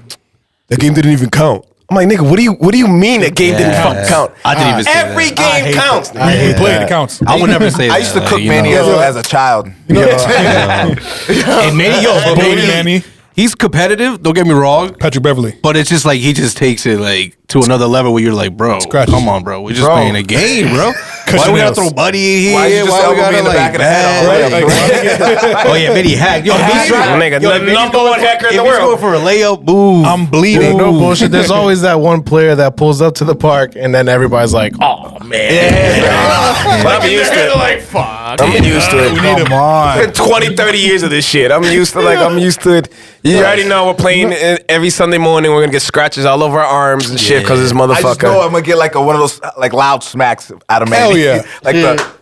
the game didn't even count. I'm like, nigga, what do you mean that game didn't fucking count? I didn't even say Every that. game counts. we played. It counts. I would never say that. I used to cook you Manny know. as a child. And Manny, he's competitive, don't get me wrong, Patrick Beverly. but it's just like he just takes it like to another level where you're like, bro, Scratch. come on, bro. We're just Bro. playing a game, bro. Why we gotta throw Buddy in here? Why you just we elbow me in the back of the head? Oh yeah, Manny hack. Yo, he's Nigga, the number one hacker in the If he's world. going for a layup, boom. I'm bleeding. No bullshit. There's always that one player that pulls up to the park, and then everybody's like, "Oh man, But I'm used to it. like fuck. I'm used to it. We need him. Been 20, 30 years of this shit. I'm used to it. You already know we're playing every Sunday morning. We're gonna get scratches all over our arms and shit because this I just know motherfucker. I'm gonna get like one of those like loud smacks out of Manny. Hell yeah.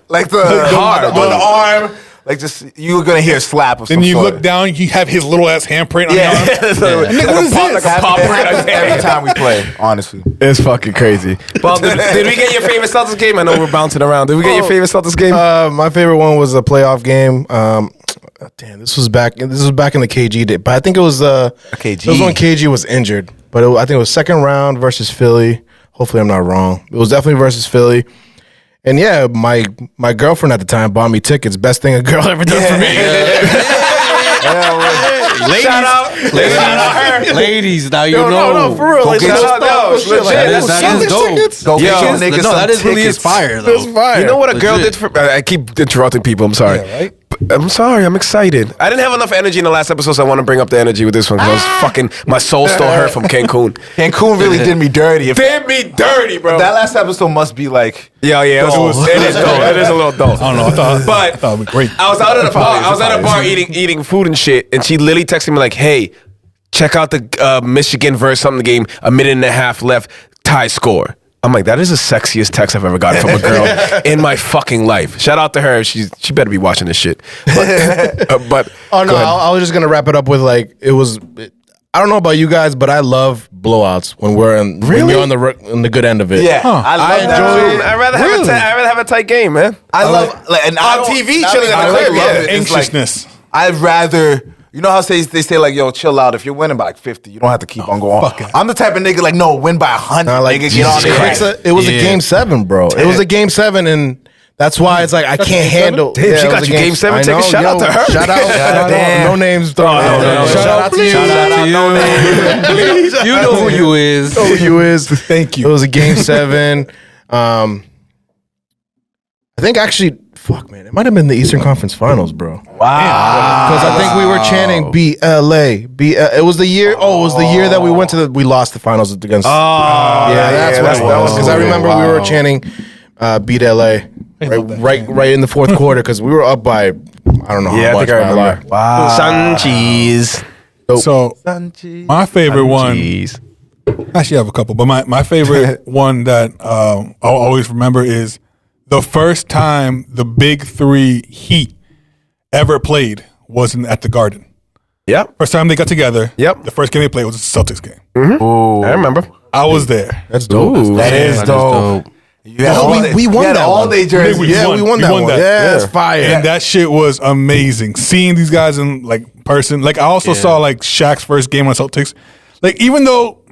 like the arm. Like just you're gonna hear a slap of some Then you sort. look down, you have his little ass handprint on your arm. Nigga, what is this? It happens every time we play, honestly. It's fucking crazy. Well, did we get your favorite Celtics game? I know we're bouncing around. Did we get your favorite Celtics game? My favorite one was a playoff game. Damn, this was back in the KG day, but I think it was KG. It was when KG was injured, but I think it was second round versus Philly. Hopefully, I'm not wrong. It was definitely versus Philly. And yeah, my girlfriend at the time bought me tickets. Best thing a girl ever done for me. Shout out her. Ladies, now you know. No, for real. Like, Shout out, no, it's legit. That is dope. Go get Yo, your niggas No, some that is really tickets. inspired though. It's fire. You know what a girl Legit. did for? I keep interrupting people. I'm sorry. Yeah, right? I'm sorry. I'm excited. I didn't have enough energy in the last episode, so I want to bring up the energy with this one because I was fucking. My soul still hurt from Cancun. Cancun really did me dirty. Did me dirty, bro. That last episode must be like Yeah, it is dull. It is a little dull. I don't know. I thought it would be great. I was out at a bar. I was at a bar eating food and shit, and she literally texted me like, "Hey, check out the Michigan versus something game. A minute and a half left. Tie score." I'm like, that is the sexiest text I've ever gotten from a girl in my fucking life. Shout out to her. She better be watching this shit. But Oh no, go ahead. I was just gonna wrap it up with like I don't know about you guys, but I love blowouts when we're when you're on the good end of it. yeah. I love that. I'd rather have a tight game, man. I love like and On TV, chilling in the I crib, love yeah. it. It's like, Anxiousness. I'd rather. You know how they say like, yo, chill out. If you're winning by like 50, you don't have to keep on going. fuck it. I'm the type of nigga like, no, win by 100. Nah, like, nigga, get on Jesus there. Christ. It was a game 7, bro. It was a game 7, and that's why it's like I can't handle. Damn, she it got was a you game 7 I tickets. know, Shout out to her. Shout out. Damn. No names thrown out. no. Shout out to you. Shout out to you. You know who you is. Know who you is. Thank It you. was a game 7. I think actually, fuck man, it might have been the Eastern Conference Finals, bro. Wow. Because I think we were chanting BLA. It was the year. Oh, it was the year that we went to we lost the finals against. That's what it was. Because I remember we were chanting beat LA right in the fourth quarter because we were up by I don't know how much. I remember. by a lot. Wow. Sanchez. So my favorite one. Actually, I have a couple, but my favorite one that I'll always remember is the first time the Big Three Heat ever played wasn't at the Garden. Yep. First time they got together. Yep. The first game they played was a Celtics game. I remember. I was there. That's dope. That is dope. You had all day- we won you had that all one. day jersey. We Yeah, won. we won that one. Yeah, it's fire. And that shit was amazing. Seeing these guys in like person. Like I also saw like Shaq's first game on Celtics. Like even though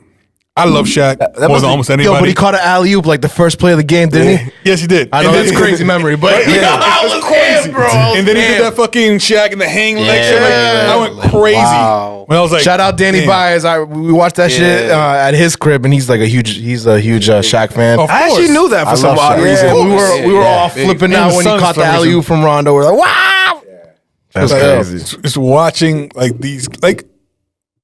I love Shaq more than almost anybody. Yo, but he caught an alley-oop like the first play of the game, didn't he? Yes, he did. I know that's crazy memory, but that was crazy, bro. And then he did that fucking Shaq and the hang leg shit. Like, I went crazy. Wow. When I was like, shout out Danny damn. Baez. We watched that shit at his crib, and he's a huge Shaq fan. Of I actually course. knew that for some odd Yeah, reason. we were all flipping And out the when he Suns caught for the some alley-oop from Rondo. We're like, wow. That's Like, crazy. just watching like these like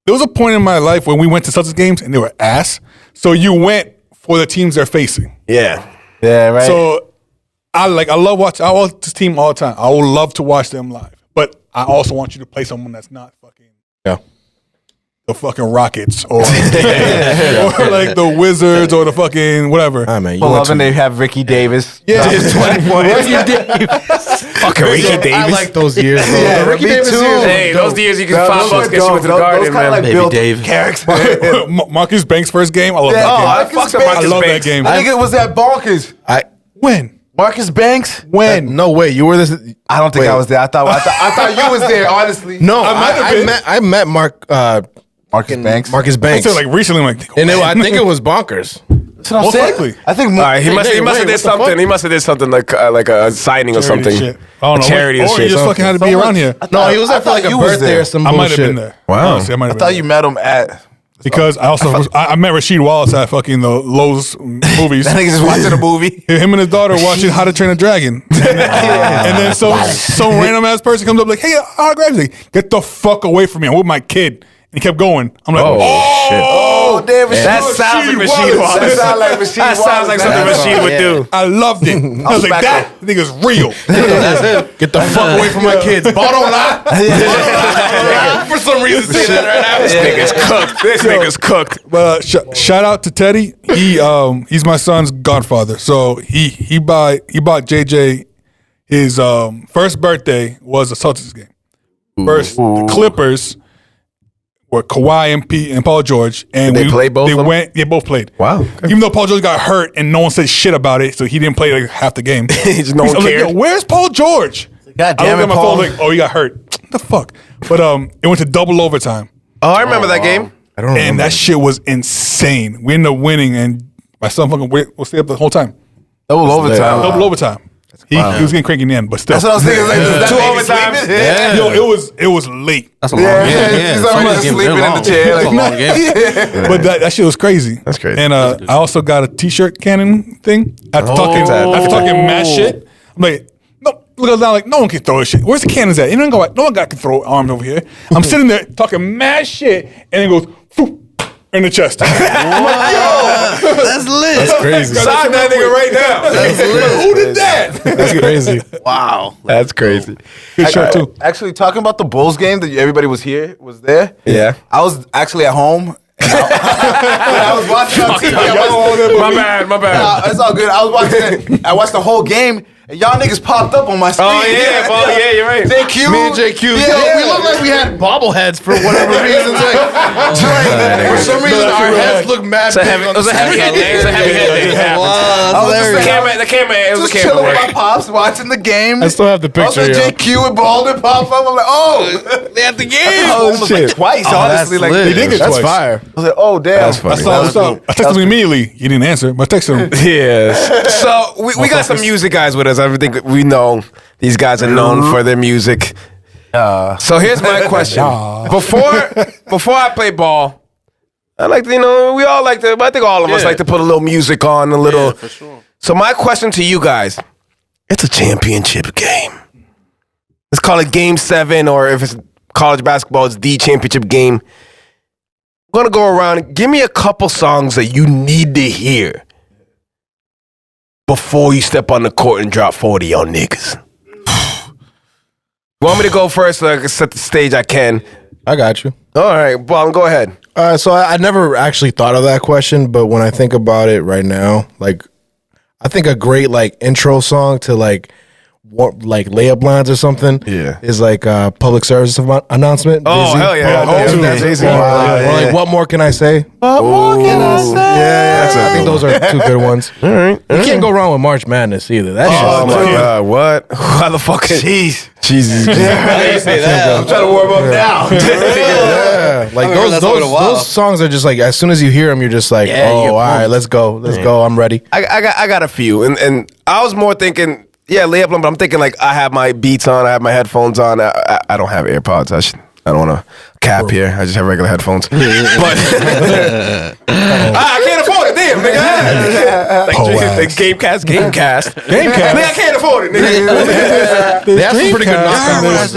there was a point in my life when we went to Celtics games and they were ass. So you went for the teams they're facing. Yeah. Yeah, right. So I watch this team all the time. I would love to watch them live, but I also want you to play someone that's not fucking the fucking Rockets or like the Wizards or the fucking whatever. Ah, man, you Well, want and to. they have Ricky Davis. Yeah. 20 points. Fucking Ricky Davis. I like those years, bro. Yeah, The Ricky me Davis too. years. Hey, those years you can No, $5 those get you into the garden, Those kind of man. like Baby built Davis. character. Marcus Banks' first game. I love that game. I fucked up I Marcus love Banks. that game. I think it was at Bonkers. When? Marcus Banks. When? No way, you were this. I don't think I was there. I thought you was there. Honestly. No, might have been. I met Marcus Banks. Marcus I Banks. said like recently, I'm like, And I think it was bonkers. That's what I'm Most saying. likely. I think. All right, he must Hey, have wait, did what the something. fuck? He must have did something like a signing or charity something. shit. I don't know. A charity or or he shit. just fucking had to be around here. No, he was there for thought like a you was birthday there. or some I bullshit. might have been there. Wow. Honestly, I might have I been thought there. you met him at. Because I met Rasheed Wallace at fucking the Lowe's movies. That nigga just watching a movie. Him and his daughter watching How to Train a Dragon. And then some random ass person comes up like, hey, autograph. He's like, get the fuck away from me. I'm with my kid. And he kept going. I'm like, Oh, damn! That sounds like Rasheed Wallace. That sounds like Rasheed That sounds like something Wallace. Rasheed would do. I loved it. I was like, back that nigga's real. Get the fuck away from my kids. Bottle lie. For some reason, say that right now. This nigga's cooked. This nigga's cooked. But shout out to Teddy. He's my son's godfather. So he bought JJ his first birthday was a Celtics game. First the Clippers were Kawhi and Paul George, and Did they play both of them? They both played. Wow. Even though Paul George got hurt and no one said shit about it, so he didn't play like half the game. Just no one I was like, cared. yo, where's Paul George? God I damn looked it, at my Paul. phone like, oh, he got hurt. What the fuck? But it went to double overtime. Oh, I remember that game. I don't remember. And that shit was insane. We ended up winning, and my son fucking will stay up the whole time. Double overtime. Double overtime. He was getting cranky in the end, but still. That's what I was thinking. Like, does that Two make me overtimes? sleeping? Yeah. Yo, it was late. That's a long game. Yeah, He's Celtics almost games, sleeping they're in the long. chair. That's a Like, long game. But that shit was crazy. That's crazy. And I also got a t-shirt cannon thing. After talking mad shit. I'm like, no, look at that, like, no one can throw this shit. Where's the cannons at? No one can throw arms over here. I'm sitting there talking mad shit, and it goes poof, in the chest. I'm like, yo, That's lit. That's crazy. Sign that nigga right now. who did that? That's crazy. Wow. That's crazy. Good shirt too. Actually, talking about the Bulls game that everybody was there. Yeah. I was actually at home. And I was watching on TV. My bad. Nah, it's all good. I was watching it. I watched the whole game, and y'all niggas popped up on my screen. Oh, yeah, bro. Yeah, you're right. JQ. Me and JQ. Yeah, Yo, we look like we had bobbleheads for whatever reason. For some reason, our heads look mad big on It was the a heavy head day. It was a heavy head day. Wow, I was that's just hilarious. The camera, it was Just a chilling camera with my work. pops, watching the game. I still have the Also, picture. yo. JQ and Baldwin pop up. I'm like, oh, They had the game. almost like twice. Honestly, that's like lit. He did get That's twice. fire. I was like, oh damn. That's funny. I saw what's up. I texted him immediately. He didn't answer, but I texted him. Yes. So we got some music guys with us. I think we know these guys are known for their music. So here's my question. Before I play ball, I like to, we all like to, I think all of us like to put a little music on, a little. Yeah, for sure. So my question to you guys, it's a championship game. Let's call it Game 7, or if it's college basketball, it's the championship game. I'm going to go around. Give me a couple songs that you need to hear before you step on the court and drop 40 on niggas. You want me to go first so I can set the stage? I can. I got you. All right, Bob, go ahead. So I never actually thought of that question, but when I think about it right now, like I think a great like intro song to like layup lines or something, is like public service announcement. Oh, Jay-Z. hell yeah. That's Jay-Z. Or like what more can I say? What more can I say? I think those are two good ones. All right. You can't go wrong with March Madness either. That Oh, shit. my God. What? How the fuck? Jeez. Jesus. I'm trying to warm up now. Yeah, like I haven't heard that song in a while. those songs are just like as soon as you hear them, you're just like, Yeah, you oh, get all right, pumped. let's go, I'm ready. I got a few, and I was more thinking, layup line, but I'm thinking like I have my beats on, I have my headphones on. I don't have AirPods. I don't want to cap here. I just have regular headphones. But I can't afford it. Damn, nigga. Like Gamecast. Nigga, I can't afford it, nigga. They have some pretty good knocks on this.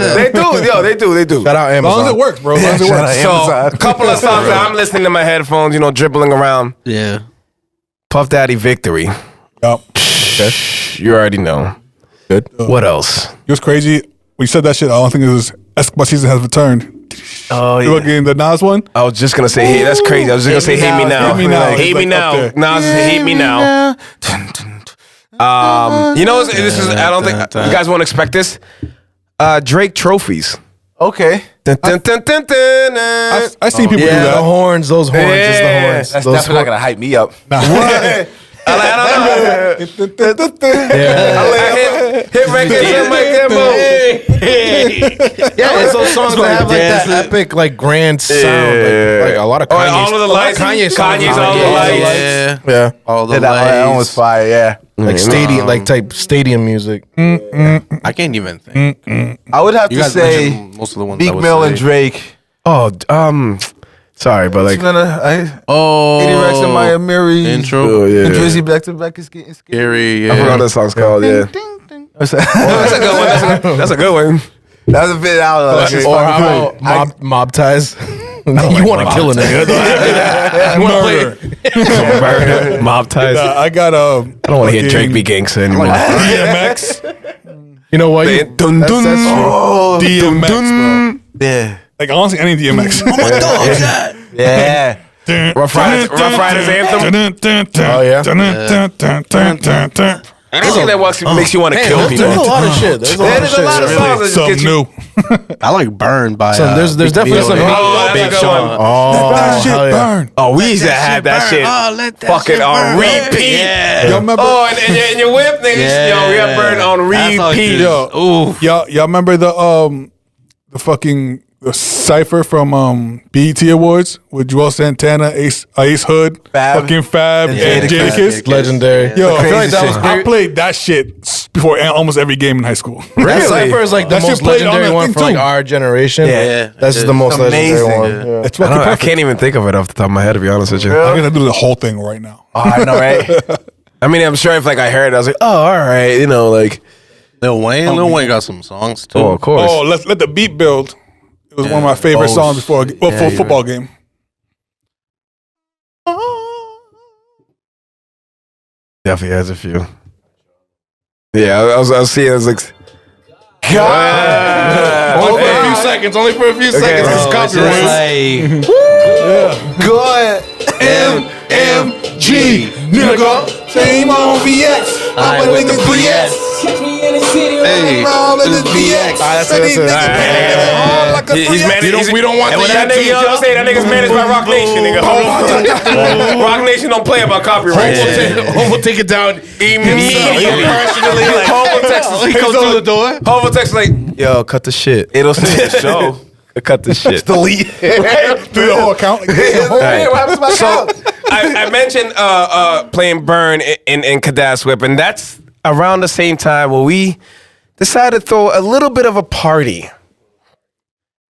They do. Shout out As long as Amazon. it works, bro. As long as it works. So a couple of songs that I'm listening to my headphones, dribbling around. Yeah. Puff Daddy Victory. Yup. You already know. Good. What else? It was crazy. When you said that shit, all I think it was Escobar season has returned. Oh You looking the Nas one? I was just gonna say, hey, that's crazy. I was just gonna say, hate me now. Hate Me Now. Hate me It's like now. up there. Nas is hate me now. You know, this is. I don't think you guys won't expect this. Drake trophies. Okay. Dun, dun, dun, dun, dun, dun. I seen people do Yeah, the that. horns. Those horns. Just the Yeah. horns. That's Those definitely not gonna hype me up. I hit records in my demo. Yeah, it's those songs that have like that epic, like grand sound. Like a lot of Kanye's. All of the lights. Kanye's Kanye's all the lights. Yeah. Yeah. All the Yeah, that one was lights. fire. Yeah. Like stadium, like type stadium music. I can't even think. I would have You to guys say mentioned most of the ones. Meek I would Mill say. and Drake. Oh, sorry, but like, Oh, 80 Rex and Maya Miri. intro. oh, yeah. And Drizzy back to back is getting scary. Scary. I forgot Yeah. what that song's called. Yeah, That's that's a good one. That's a good one. That was a bit out of like, Or how about mob ties? You want to kill a nigga? Murder. Mob ties. I got I don't want to hear Drake be gangster anymore. DMX. You know what? Dun, That's dun. true. DMX, bro. yeah. Like honestly, any DMX. Yeah. Rough Riders anthem. Oh, yeah? Anything that makes you want to kill There's a people. lot of shit. There's a lot of There's a shit. lot of songs that just Something get you. new. I like Burn by. There's Big definitely Meal some. and Oh, Big that's a good Sean. one. Oh, That shit hell yeah. burn. Oh, we used to have that shit fucking on repeat. Yeah. Y'all remember? Oh, and your whip niggas, yo, we have Burn on That's all repeat. good. Ooh. Y'all remember the fucking cipher from BET Awards with Joel Santana, Ace Hood, Fab. fucking Fab, and Jadakiss? Legendary. Yo, I feel like that was shit. I great. played that shit before almost every game in high school. That cipher is like the That shit most played on legendary that one thing for like too. our generation. Yeah. That's the most legendary amazing. one. Yeah. Yeah. It's fucking I perfect. can't even think of it off the top of my head, to be honest with you. I'm gonna do the whole thing right now. Oh, I know, right? I mean, I'm sure if like I heard it, I was like, oh, all right, you know, like, Lil Wayne. Lil Wayne got some songs too. oh, of course. Oh, let the beat build. It was one of my favorite songs before for a football game. Definitely has a few. Yeah, I was seeing, I was like, Only for a few seconds. Only for a few seconds. Bro, It's It's copyright. just like Good. MMG, nigga. Same on VX. I'm with the BS. Hey, this is BX. That's it. we don't want the that nigga, yo, say that nigga's managed by Rock Nation, nigga. Rock Nation don't play about copyright. Home will take it down. Immediately. Personally, like, Home Texas. He comes through the door. Home Texas, like, yo, cut the shit. It'll say the show. Cut the shit. Delete. Through the whole account. Hey, what happens to my So account? I mentioned playing Burn in Kadass Whip, and that's around the same time where we decided to throw a little bit of a party.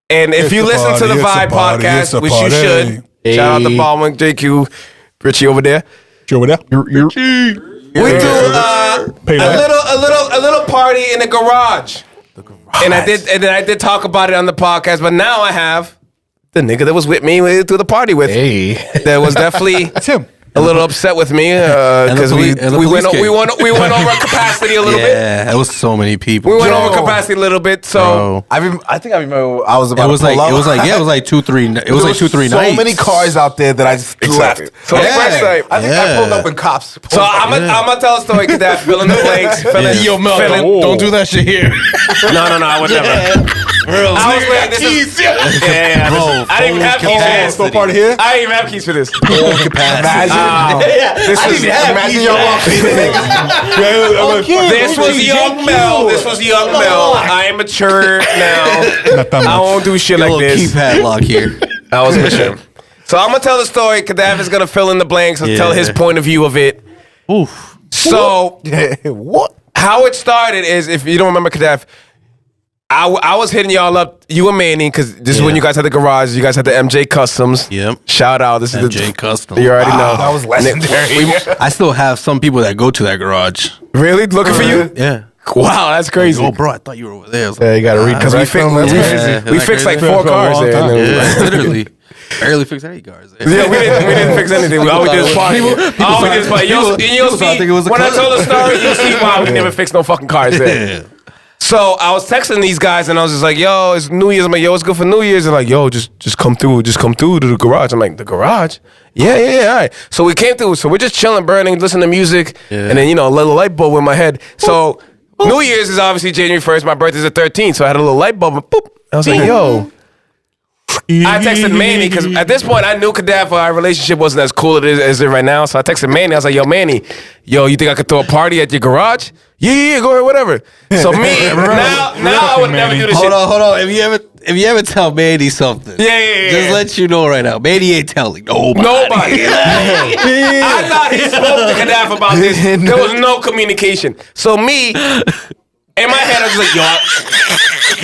And if It's you a listen to party, the it's a Vibe party, it's podcast, a which you party. should, shout out to Baldwin, JQ, Richie over there. You over there? We do Pay that. a little party in the garage. And I did talk about it on the podcast, but now I have the nigga that was with me to the party with. Hey. That was definitely That's him. a little upset with me because we went over capacity a little bit. Yeah, it was so many people. We went Yo. over capacity a little bit, so Bro. I think I remember I was about It was to pull like up. it was like 2-3. It was like 2-3 so nights. many cars out there that I just Exactly. left. So Yeah. first time. I think I pulled up in cops. So I'm gonna tell a story. Cause that fill in the blanks. Yo, Mel, don't do that shit here. No, I would never. I was like, this is, yeah. Bro, I didn't even have keys for this. Still party here? I didn't even have keys for this. Imagine y'all walking in. This was young Mel. This was young Mel. I am mature now. Not that I much. won't do shit a like little this. keypad lock here. I was mature. So I'm gonna tell the story. Kadav is gonna fill in the blanks and tell his point of view of it. Oof. So What? how it started is, if you don't remember Kadav, I was hitting y'all up, you and Manny, because this is when you guys had the garage. You guys had the MJ Customs. Yep. Shout out. This is MJ the Custom. You already know. That was legendary. I still have some people that go to that garage. Really looking for you? Yeah. Wow, that's crazy. Oh, bro, I thought you were over there. I was Yeah, like, you got to read Because we fixed Yeah, we isn't fixed that like 4 For a cars long there. time. And then- yeah, literally. Barely fixed any cars. Yeah, we didn't fix anything. All we did is party. All we did is party. You'll see, when I told the story, you'll see why we never fixed no fucking cars there. So I was texting these guys and I was just like, yo, it's New Year's. I'm like, yo, it's good for New Year's. And like, yo, just come through to the garage. I'm like, the garage? Yeah, all right. So we came through. So we're just chilling, burning, listening to music. Yeah. And then, a little light bulb in my head. So New Year's is obviously January 1st. My birthday's the 13th. So I had a little light bulb and boop. I was like, yo. I texted Manny because at this point I knew Kadaf, our relationship wasn't as cool as it right now. So I texted Manny. I was like, yo, Manny, you think I could throw a party at your garage? Yeah, go ahead, whatever. So me, now I would never do this shit. Hold on. If you ever tell Manny something, just let you know right now, Manny ain't telling nobody. I thought he spoke to Kadaf about this. There was no communication. So me, in my head, I was like, yo,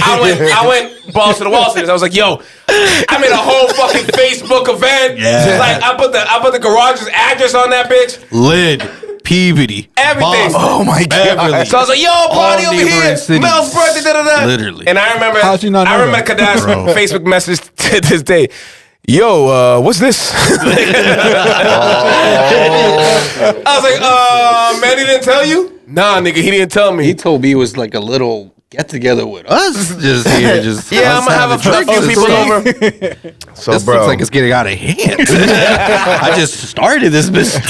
I went balls to the wall. I was like, yo, I made a whole fucking Facebook event. Yeah. Like I put the garage's address on that bitch. Lid, Peabody, everything. Oh my God. So I was like, yo, party over here. Cities. Mel's birthday, da-da-da. Literally. And I remember How'd you not know that? Kadaf's Facebook message to this day. Yo, what's this? I was like, Manny didn't tell you? Nah, nigga, he didn't tell me. He told me it was like a little get together with us. Yeah, I'm gonna have a few people over. So, this looks like it's getting out of hand. I just started this business.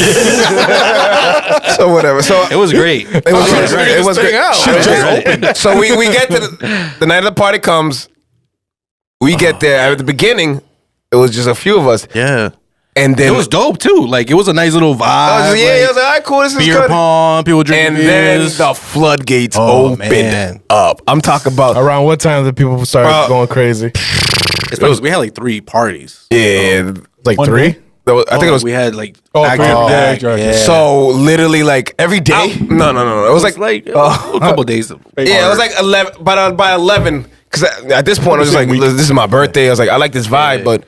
So whatever. So it was great. It was great. So we get to the night of the party comes. We get there at the beginning. It was just a few of us. Yeah. And then it was dope too. Like it was a nice little vibe. I was like, all right, cool. This is beer good. pong, people drinking beers. Then the floodgates opened up. I'm talking about around what time did people start going crazy? We had like 3 parties. Yeah, like 3. I think it was. We had like Yeah. So literally like every day. No. It was like a couple days. Yeah, it was like 11. By 11, because at this point I was just like, this is my birthday. I was like, I like this vibe, but.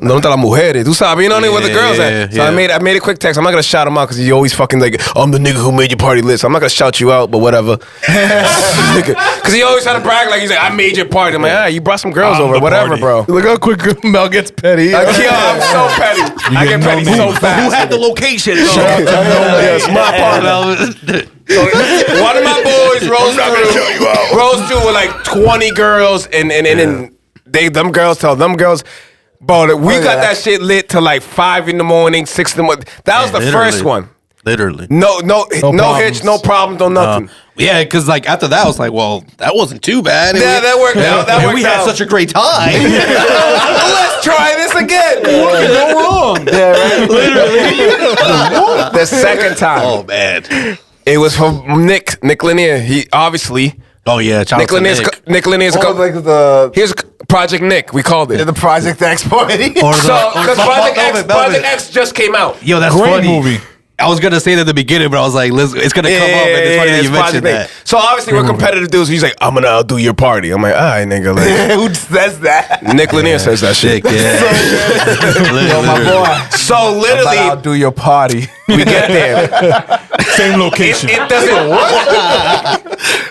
No te las mujeres, tú sabes, you know where the girls at. So I made a quick text. I'm not gonna shout him out because he always fucking like, I'm the nigga who made your party lit. So I'm not gonna shout you out, but whatever. Because he always try to brag like he's like, I made your party. I'm like, ah, you brought some girls over, whatever, bro. Look how quick Mel gets petty. I'm so petty. I get petty so fast. Who had the location? Yes, my party. So one of my boys rose through with like 20 girls, and them girls tell them girls. Bro, we got that shit lit till like 5 in the morning, 6 in the morning. That was the first one. Literally. No hitch, no problems, no nothing. Yeah, because like after that, I was like, well, that wasn't too bad. Yeah, that worked out. We had such a great time. Let's try this again. What could go wrong? Yeah, right. Literally. The second time. Oh man. It was from Nick Lanier. He obviously. Oh yeah, Nick Lanier's here's Project Nick. We called it the Project X party. Because Project X just came out. Yo, that's great funny. movie. I was gonna say that at the beginning, but I was like, it's gonna come up, and it's funny that you mentioned that. So obviously we're competitive dudes. He's like, I'm gonna outdo your party. I'm like, all right, nigga. Like, who says that? Nick Lanier says that shit. Yo, my boy. So literally, I'll outdo your party. We get there. Same location. It doesn't work.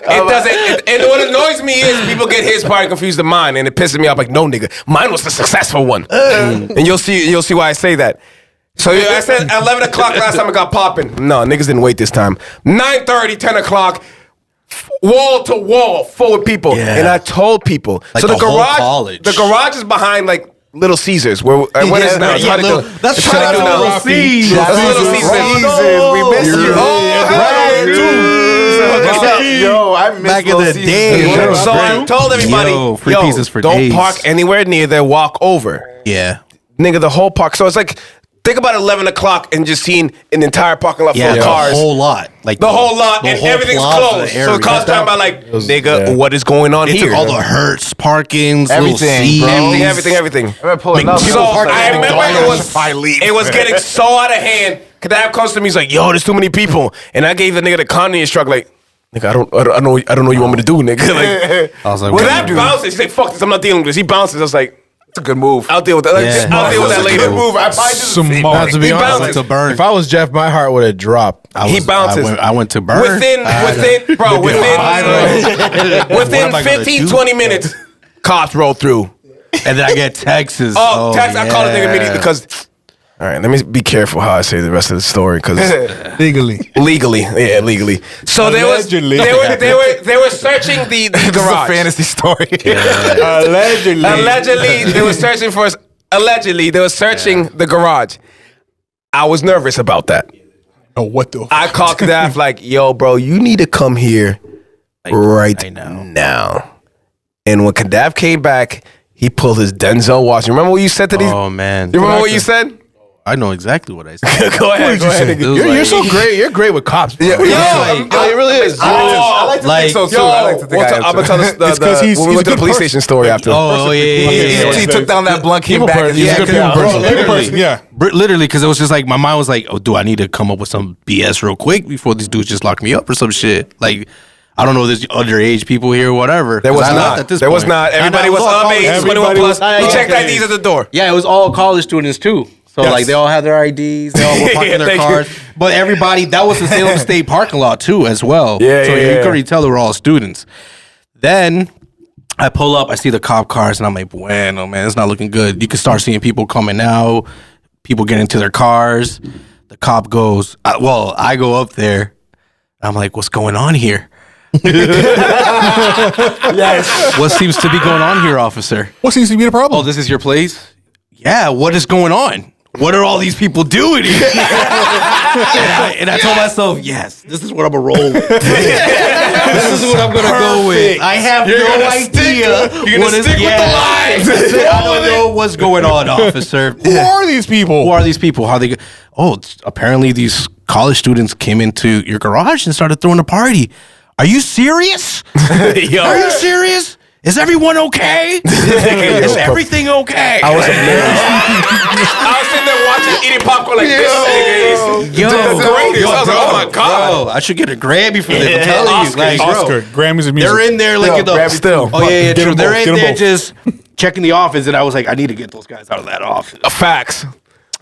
It doesn't. And what annoys me is people get his party confused with mine, and it pisses me off. Like, no, nigga, mine was the successful one. And you'll see why I say that. So I said 11 o'clock last time it got popping. No, niggas didn't wait this time. 9:30, 10 o'clock, wall to wall, full of people. Yeah. And I told people. Like so the garage is behind like Little Caesars. Where what is it now? That's shout out to Little Caesars. Little Caesars. We miss you. What's up? Yo, I miss back in the day. So I told everybody, free pieces for don't days. park anywhere near there. Walk over. Yeah, nigga, the whole park. So it's like. Think about 11 o'clock and just seeing an entire parking lot full of cars. The whole lot. Like the whole lot, and everything's closed. So the car's talking about like, nigga, what is going on here? Took all the Hertz parkings, everything, everything. I'm pulling up. So I remember it was getting so out of hand. Kadab comes to me, he's like, yo, there's too many people. And I gave the nigga the Kanye shrug like, nigga, I don't know what you want me to do, nigga. Like, I was like, Kadab bounces. He's like, fuck this, I'm not dealing with this. He bounces. I was like, it's a good move. I'll deal with that. I'll deal with that later. Good move. I just smart. To be honest, to burn. If I was Jeff, my heart would have dropped. He bounces. I went to burn. Within 15, 20 minutes, cops roll through. And then I get texts. Text. I call a nigga immediately because. All right, let me be careful how I say the rest of the story because Legally. legally. So Allegedly. they were searching the This is a garage. fantasy story. Allegedly. They were searching for. Allegedly, they were searching the garage. I was nervous about that. Oh, what the? I called Kadaff like, "Yo, bro, you need to come here right now." And when Kadaff came back, he pulled his Denzel Washington. Remember what you said to these? Oh man, You remember what you said? I know exactly what I said. Go ahead. It was You're so great. You're great with cops, bro. Yo, it really is. I like to Like, think so too. Yo, I like to think I am I'm gonna tell us It's 'cause he's when we a went to the good police person. station story after. Oh yeah. He took down that blunt, came People back. person. and He's a said, good person. Good person, yeah. Literally, because it was just like my mind was like, "Oh, do I need to come up with some BS real quick before these dudes just lock me up or some shit?" Like, I don't know if there's underage people here or whatever. There was 'Cause I left not. at this There was point. not. Everybody was all of college age, students. 21 plus. We checked okay. IDs at the door. Yeah, it was all college students too. So Yes. like they all had their IDs, they all were parking their Thank you. cars. But everybody, that was the Salem State parking lot too, as well. Yeah, so yeah, you yeah. could already tell they were all students. Then I pull up, I see the cop cars, and I'm like, bueno, man, it's not looking good. You can start seeing people coming out, people get into their cars. The cop goes, I go up there. I'm like, what's going on here? Yes. What seems to be going on here, officer? What seems to be the problem? Oh, this is your place? Yeah, what is going on? What are all these people doing here? and I told myself, yes, this is what I'm going to roll with. This is what I'm going to go with. I have no idea. You're going to stick with the line. I don't know what's going on, officer. Who are these people? Who are these people? How they go? Oh, apparently these college students came into your garage and started throwing a party. Are you serious? Are you serious? Is everyone okay? Is everything okay? I was amazed. I was sitting there watching, eating popcorn like this nigga is Yo, the greatest. I was like, oh my God. Bro, I should get a Grammy for this. I'm telling you. Like, Oscar, bro, Grammys of music. they're in there like Still. Oh yeah, Get 'em true. They're both, in get 'em there both. just checking the office, and I was like, I need to get those guys out of that office. Facts.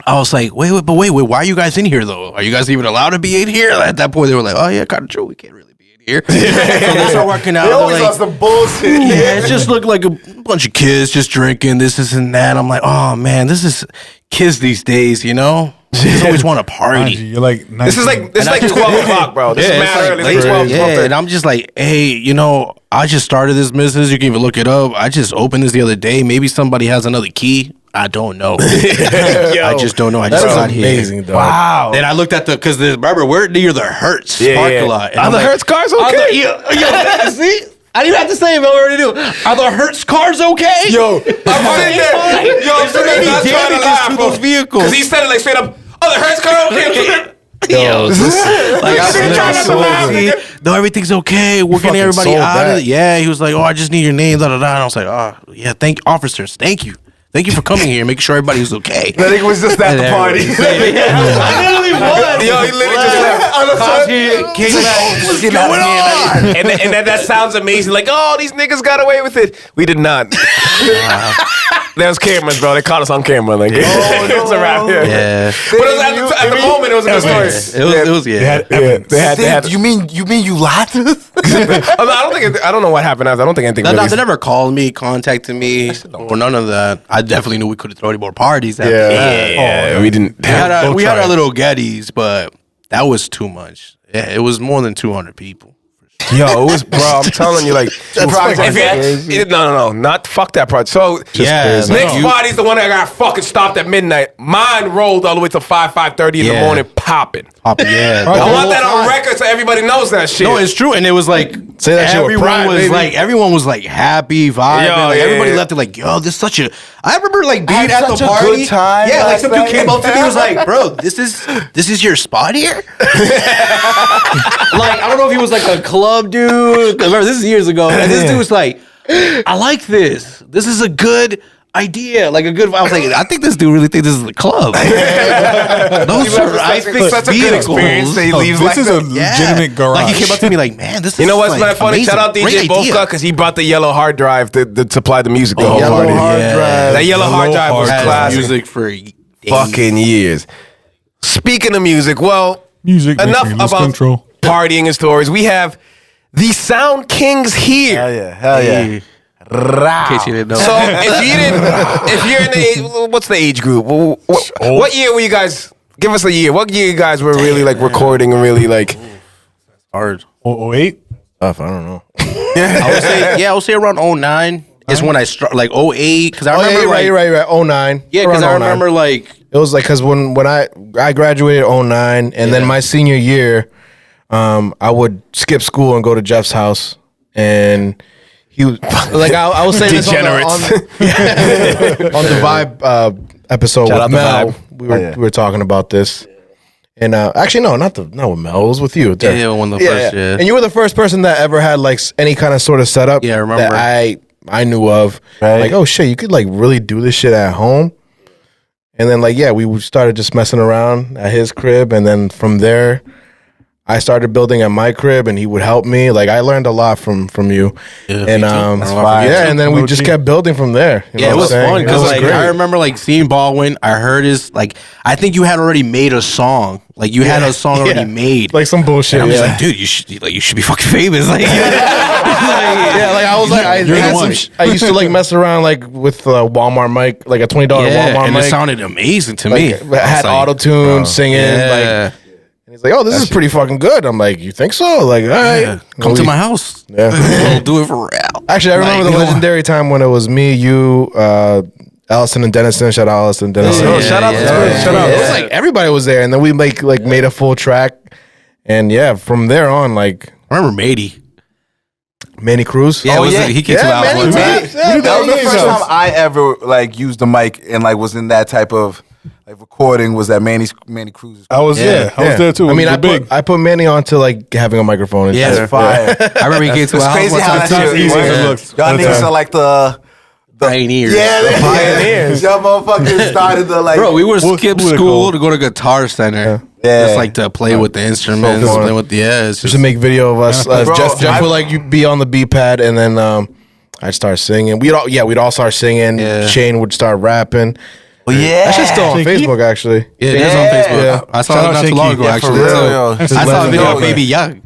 I was like, wait, why are you guys in here though? Are you guys even allowed to be in here? At that point, they were like, oh yeah, kind of true. We can't really be in here. So they start working out. They They're always like, on some bullshit. yeah, it just looked like a bunch of kids just drinking this and that. I'm like, oh man, this is kids these days, you know? Kids always want to party. Angie, you're like 19. This is like 12 o'clock, bro. This is it's mad like early. late. It's 12, Yeah, 12:30. and I'm just like, hey, you know, I just started this business. You can even look it up. I just opened this the other day. Maybe somebody has another key. I don't know. I just don't know. I just That's got amazing, here. dog. Wow. Then I looked at the remember we're near the Hertz Yeah, parking yeah. lot. And Are I'm the like, Hertz cars are okay? see, I didn't even have to say it, but I already knew. Are the Hertz cars okay? I'm sitting there. Yo, I'm sitting there not trying to laugh, to bro. those vehicles. Because he said it like straight up, oh, the Hertz car okay? Yo, like I You're trying not to laugh, nigga. no, everything's okay. We're getting fucking everybody sold out of that. it. Yeah, he was like, oh, I just need your name, da da da. And I was like, oh, yeah, officers, thank you for coming here, making sure everybody was okay. That nigga was just at the party. I literally was. Yo, he literally just left. Cops came back. What's going on? And that sounds amazing. Like, oh, these niggas got away with it. We did not. There was cameras, bro. They caught us on camera. Like, it was a wrap. Yeah, But it was at the moment, it was a good story. it was They had Yeah, evidence. they had. You mean you lied to us? I don't know what happened after. I don't think anything. No, really they never called me, contacted me, or none of that. I definitely knew we couldn't throw any more parties. After that. Yeah, we didn't. We had our little Gettys, but that was too much. Yeah, it was more than 200 people. Yo, it was, bro. I'm telling you, like, no, not fuck that project. So, Yeah, next party's the one that got fucking stopped at midnight. Mine rolled all the way to 5:30 in the Yeah. morning, popping. Yeah, I want that on record so everybody knows that shit. No, it's true, and it was like Say that shit with pride, baby. everyone was like happy, vibing. Yo, like, yeah, everybody yeah. left it like, yo, this is such a. I remember like being had at the such a party. good time Yeah, like last some dude night. came up to me and was like, bro, this is your spot here. Like I don't know if he was like a club dude. Remember, this is years ago, and this dude was like, I like this. This is a good idea, like a good. I was like, I think this dude really thinks this is a club. Those are, I think, such a good experience. They leave This like is a that. legitimate garage. Like he came up to me like, man, this is. You know what's like, not funny? amazing. Shout out DJ Great idea. Boca because he brought the yellow hard drive to supply the music the whole Yellow party. hard drive. That yellow hard drive was Had classic. music for Fucking years. Speaking of music, well, Music makes enough me lose about control. partying and stories. We have the Sound Kings here. Hell yeah. In case you didn't know. So if you're in the age, what's the age group? What year were you guys? Give us a year. What year you guys were really like recording and really like hard? 08? I don't know. I would say around 09 is when I started, like 08, because I remember right. 09. Yeah, because I remember like it was like because when I graduated 09, and then my senior year, I would skip school and go to Jeff's house, and he was like I was saying this on the Vibe episode Shout out with to Mel. Vibe. We were talking about this. And actually, no, not with Mel. It was with you. yeah, one of the first. Yeah. And you were the first person that ever had like any kind of sort of setup. Yeah, I remember. That I knew of. Right. Like, oh shit, you could like really do this shit at home. And then like we started just messing around at his crib, and then from there, I started building at my crib, and he would help me. Like I learned a lot from you. Yeah, And and then we just kept building from there. You know Yeah, it what was I'm saying? fun because It was like great. I remember like seeing Baldwin. I heard his like I think you had already made a song. Like you had a song already made. like some bullshit. And I'm just yeah. like, dude, you should be fucking famous. Like, I was like, I had some I used to like mess around like with Walmart mic, like a $20 Walmart and mic. it sounded amazing to me. Like, had auto tune, singing. Yeah. Like, and he's like, "Oh, this is pretty fucking good." I'm like, "You think so?" Like, all right, Yeah. Come to my house. Yeah. We'll do it for real. Actually, I remember Like, the legendary time when it was me, you, Allison and Dennison. Shout out Allison and Dennison. Oh, shout out to shout out. It was like everybody was there, and then we made a full track, and from there on, like I remember Mady. Manny Cruz. Yeah, he kicked him out Manny one time. Cruz. Yeah, That was the Manny first Cruz. time I ever like used the mic and like was in that type of like recording. Was that Manny Cruz? I was there. I was there too. I mean, It was I put Manny on to like having a microphone. And Yeah. shit. Fire. I remember he came to It's our house. crazy one how time. that shit easy as it works. looks. Y'all niggas are like the Pioneers. the pioneers. Y'all motherfuckers started the like. Bro, we would What skip school they school called? to go to Guitar Center. Yeah. Just like to play with the instruments, fun. play with the it's Just just to make video of us. Bro, Jeff would like you be on the beat pad, and then I'd start singing. We'd all start singing. Yeah. Shane would start rapping. Well, yeah. That shit's still on Shake Facebook, actually. Yeah, it is on Facebook. Yeah. I saw Shout it out not too Shaky. long ago, Yeah, actually. for real, too. yo. I saw a video of legendary. Baby Young.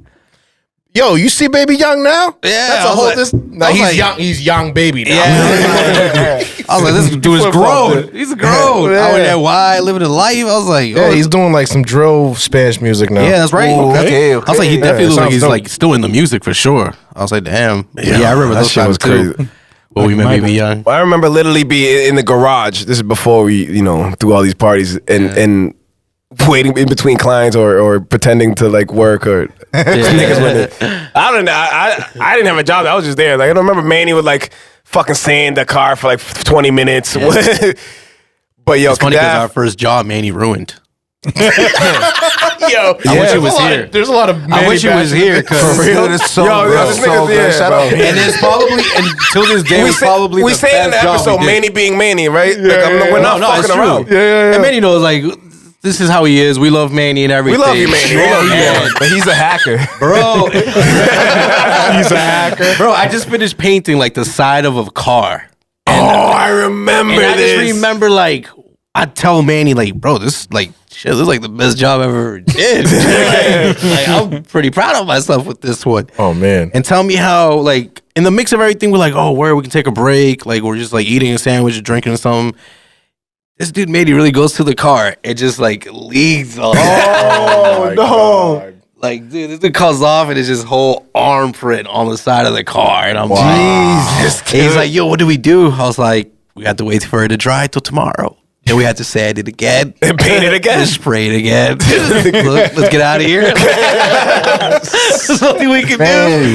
Yo, you see Baby Young now? Yeah, That's I a was whole like- this. No, I was he's like- young. He's young baby now. Yeah. I was like, this dude is grown. He's grown. Yeah. I went that wide, living a life. I was like, Yeah, he's doing like some drill Spanish music now. yeah, that's right. Ooh, okay, I was like, he okay. definitely Yeah, looks like sounds he's dope. like still in the music for sure. I was like, damn. Yeah, I remember that those shit was times too. crazy. When we met Michael. Baby Young. I remember literally being in the garage. This is before we, do all these parties and waiting in between clients or pretending to like work or niggas with it. I don't know. I didn't have a job. I was just there. Like I don't remember Manny would like fucking sand the car for like 20 minutes. But yo, It's funny because Kadav- our first job, Manny ruined. yo, I wish he was here. There's a lot of. I wish he was here because Dude, it's so Yo, real, this so nigga's- good. yeah, Shout bro. out. and it's probably until this day was probably we the say in the best job episode, we did. Manny being Manny, right? Yeah, yeah, we're yeah. not it's fucking true. around. And Manny knows like this is how he is. We love Manny and everything. We love you, Manny. We love you, man. But he's a hacker. Bro. He's a hacker. Bro, I just finished painting like the side of a car. Oh, I remember And I this. just remember like I tell Manny like, bro, this like shit, this is like the best job I ever did. Like I'm pretty proud of myself with this one. Oh man. And tell me how like in the mix of everything we're like, oh, where we can take a break, like we're just like eating a sandwich or drinking something. This dude Manny really goes to the car and just like leads off. Oh no. Like, dude, this thing comes off and it's just whole arm print on the side of the car. And I'm Jesus, and he's like, yo, what do we do? I was like, we have to wait for it to dry till tomorrow. And we had to sand it again. And paint it again. And spray it again. Look, let's get out of here. There's nothing we can do.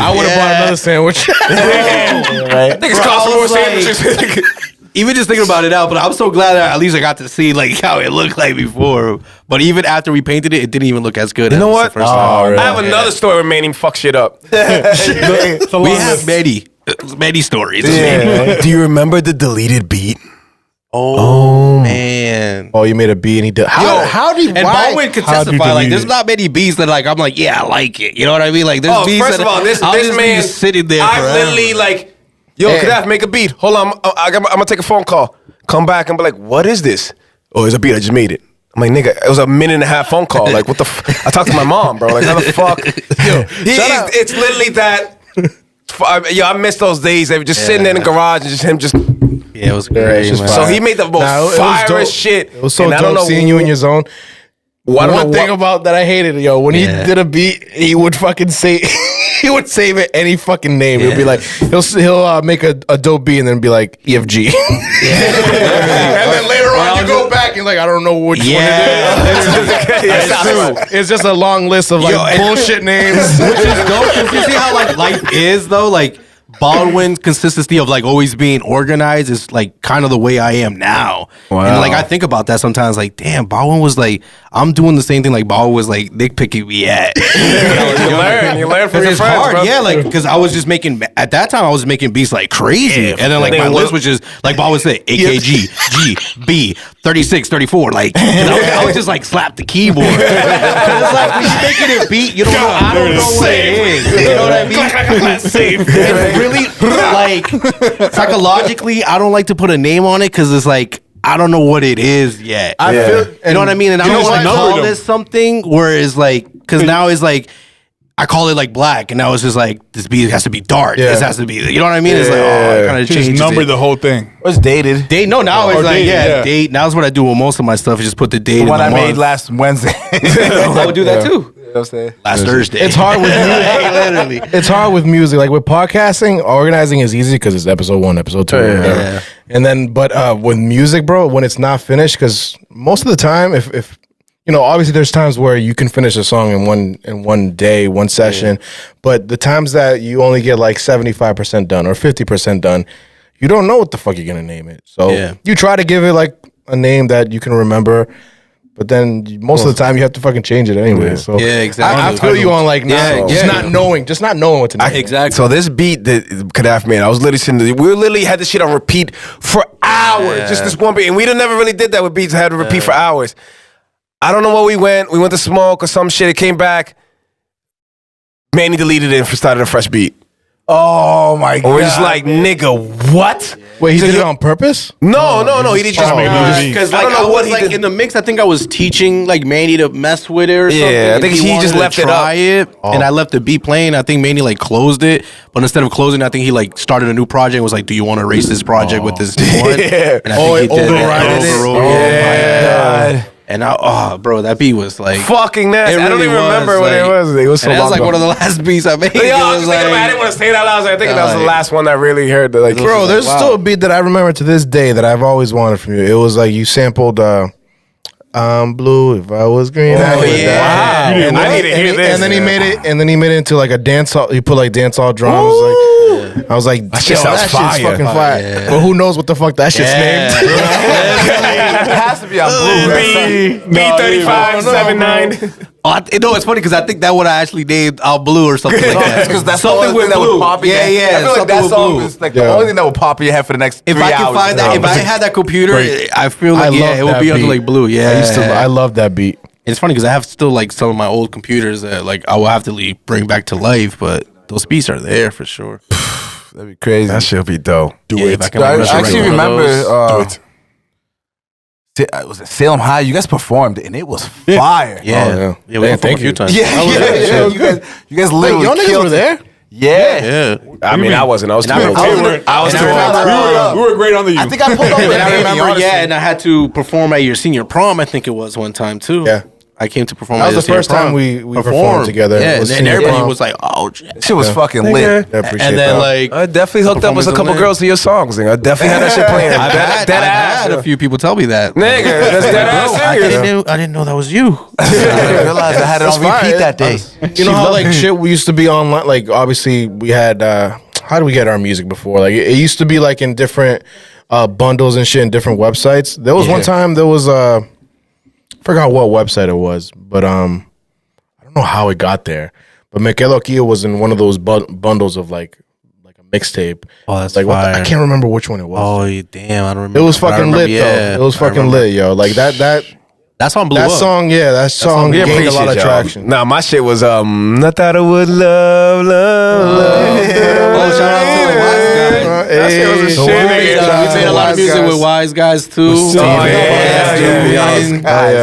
I would have bought another sandwich. right? Niggas Bro, cost I more was like- sandwiches. Even just thinking about it now, but I'm so glad that at least I got to see like how it looked like before. But even after we painted it, it didn't even look as good. You know as what? The first time. really? I have another story where Manny fuck shit up. We have many stories. Do you remember the deleted beat? Oh, man. Oh, you made a B and he did. How do you? And why? Baldwin could How'd you testify. Like, delete there's it? not many beats that like I'm like, yeah, I like it. You know what I mean? Like, there's Oh, beats first that of all, this I'll just be man just sitting there. I forever. literally like, yo, Hey. Kadav, make a beat. Hold on, I'm gonna take a phone call. Come back and be like, what is this? Oh, it's a beat. I just made it. I'm like, nigga, it was a 1.5-minute phone call. Like, what the? I talked to my mom, bro. Like, how the fuck? Yo, it's literally that. Yo, I miss those days. They were just sitting in the garage and just him just. Yeah, it was great. Man. So he made the most fire shit. It was so dope seeing you in your zone. One thing about that I hated, yo, when he did a beat, he would fucking say, he would save it any fucking name. He'll be like, he'll make a dope beat and then be like EFG. And then later on, you go back and like, I don't know which one it is. It's just a long list of like bullshit names, which is dope. Because you see how like life is though, like. Baldwin's consistency of like always being organized is like kind of the way I am now. Wow. And like I think about that sometimes, like, damn, Baldwin was like, I'm doing the same thing like Baldwin was like nitpicking me at. You learn from your friends, hard, bro. yeah, like because I was just making at that time I was making beats like crazy, and then like my list was just like Baldwin said, AKG, G, B, 36, 34, like I would just like slap the keyboard. It's like when you're making a beat, you don't know, I don't know what it is. You know what I mean? Save. Really, like psychologically, I don't like to put a name on it because it's like I don't know what it is yet. I feel, you know what I mean, and I don't want to call this something where it's like because now it's like I call it like black, and now it's just like this beat has to be dark. This has to be, you know what I mean? It's like it kind of changes. Just number the whole thing. It's dated. No, now it's like date. Now is what I do with most of my stuff. Is just put the date. What I made last Wednesday. I would do that too. You know what I'm saying? Last Thursday. It's hard with music. Literally. It's hard with music. Like with podcasting, organizing is easy because it's episode 1, episode 2, whatever. And then, but with music, bro, when it's not finished, because most of the time, if you know, obviously there's times where you can finish a song in one day, one session, but the times that you only get like 75% done or 50% done, you don't know what the fuck you're gonna name it. So you try to give it like a name that you can remember. But then most of the time you have to fucking change it anyway. So exactly. I feel you on like just not knowing what to name. Exactly. So this beat that Kadaf made, I was literally sitting there, we literally had this shit on repeat for hours. Just this one beat. And we never really did that with beats. I had to repeat for hours. I don't know where we went. We went to smoke or some shit. It came back. Manny deleted it and started a fresh beat. Oh my god. And we're just like, nigga, what? Wait, he did it on purpose? No. He did just because like, I don't know what he did. In the mix. I think I was teaching like Manny to mess with it or something. Yeah, I think he just left it up. And I left the beat playing. I think Manny like closed it, but instead of closing, I think he like started a new project. And was like, do you want to erase this project with this one? And I think he did it. Oh my god. And bro, that beat was like fucking nasty. Really I don't even remember what it was. It was so long. That was like one of the last beats I made. I didn't want to say it out loud. I think that was the last one I really heard. Like, bro, there's still a beat that I remember to this day that I've always wanted from you. It was like you sampled I'm blue if I was green. Wow. I need to hear this. And then he made it into like a dance hall. He put like dance hall drums. Like, I was like, that shit sounds fire. Fucking fire. Yeah. But who knows what the fuck that shit's named? It has to be on blue. B3579. No, it's funny because I think that would I actually named Al Blue or something like that. Because that's something with blue. That would pop in your head. I feel like that song blue. is like the only thing that would pop in your head for the next 3 hours. If I can find that, if I had that computer, I feel like it would be under like blue. Yeah, I love that beat. It's funny because I have still like some of my old computers that like I will have to bring back to life, but those beats are there for sure. That'd be crazy. That shit'll be dope. Do it. I actually remember. Do it. Was it Salem High? You guys performed and it was fire. Yeah, we performed a few times. Yeah. You guys literally y'all niggas were there. Yeah. I mean, I wasn't. I was too old. We were great on the youth. I think I pulled over. And I remember, and I had to perform at your senior prom. I think it was one time too. Yeah. I came to perform. That was the first time we performed together. Yeah, and everybody was like, "Oh, shit." Shit was fucking lit. I appreciate and then that. I definitely hooked up with a couple girls to your songs. I definitely had that shit playing. I've had a few people tell me that. Nigga, that's dead ass serious. I didn't know that was you. I realized I had it on repeat that day. You know how like shit we used to be online. Like obviously we had. How do we get our music before? Like it used to be like in different bundles and shit in different websites. There was one time there was forgot what website it was, but I don't know how it got there. But Mekelokia was in one of those bundles of like a mixtape. Oh, that's like fire. I can't remember which one it was. Oh damn, I don't remember. It was fucking lit though. It was fucking lit, yo. Like that song blew that up. Song, yeah, that song gained a lot of traction. Nah, my shit was I thought I would love. Oh, shout out to the Wise Guys. That shit was a shit, nigga. We made a lot of music with Wise Guys too.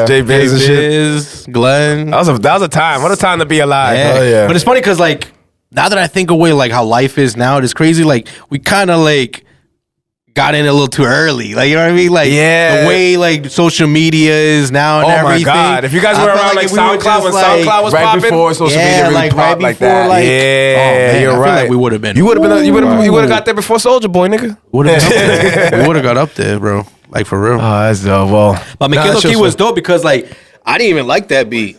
Jay Biz and shit. Glenn. That was a time. What a time to be alive. Yeah. But it's funny because like now that I think away like how life is now, it is crazy. Like we kind of like got in a little too early. Like, you know what I mean? Like the way like social media is now and everything. Oh my God. If you guys were around like SoundCloud when SoundCloud was right popping. before social media really like popped right like before, that. like, Yeah, you're I feel right. like we would have been. You would have got there before Soldier Boy, nigga. We would have got up there, bro. Like for real. Oh, that's dope. Well, But Mikhail Key was dope because like I didn't even like that beat.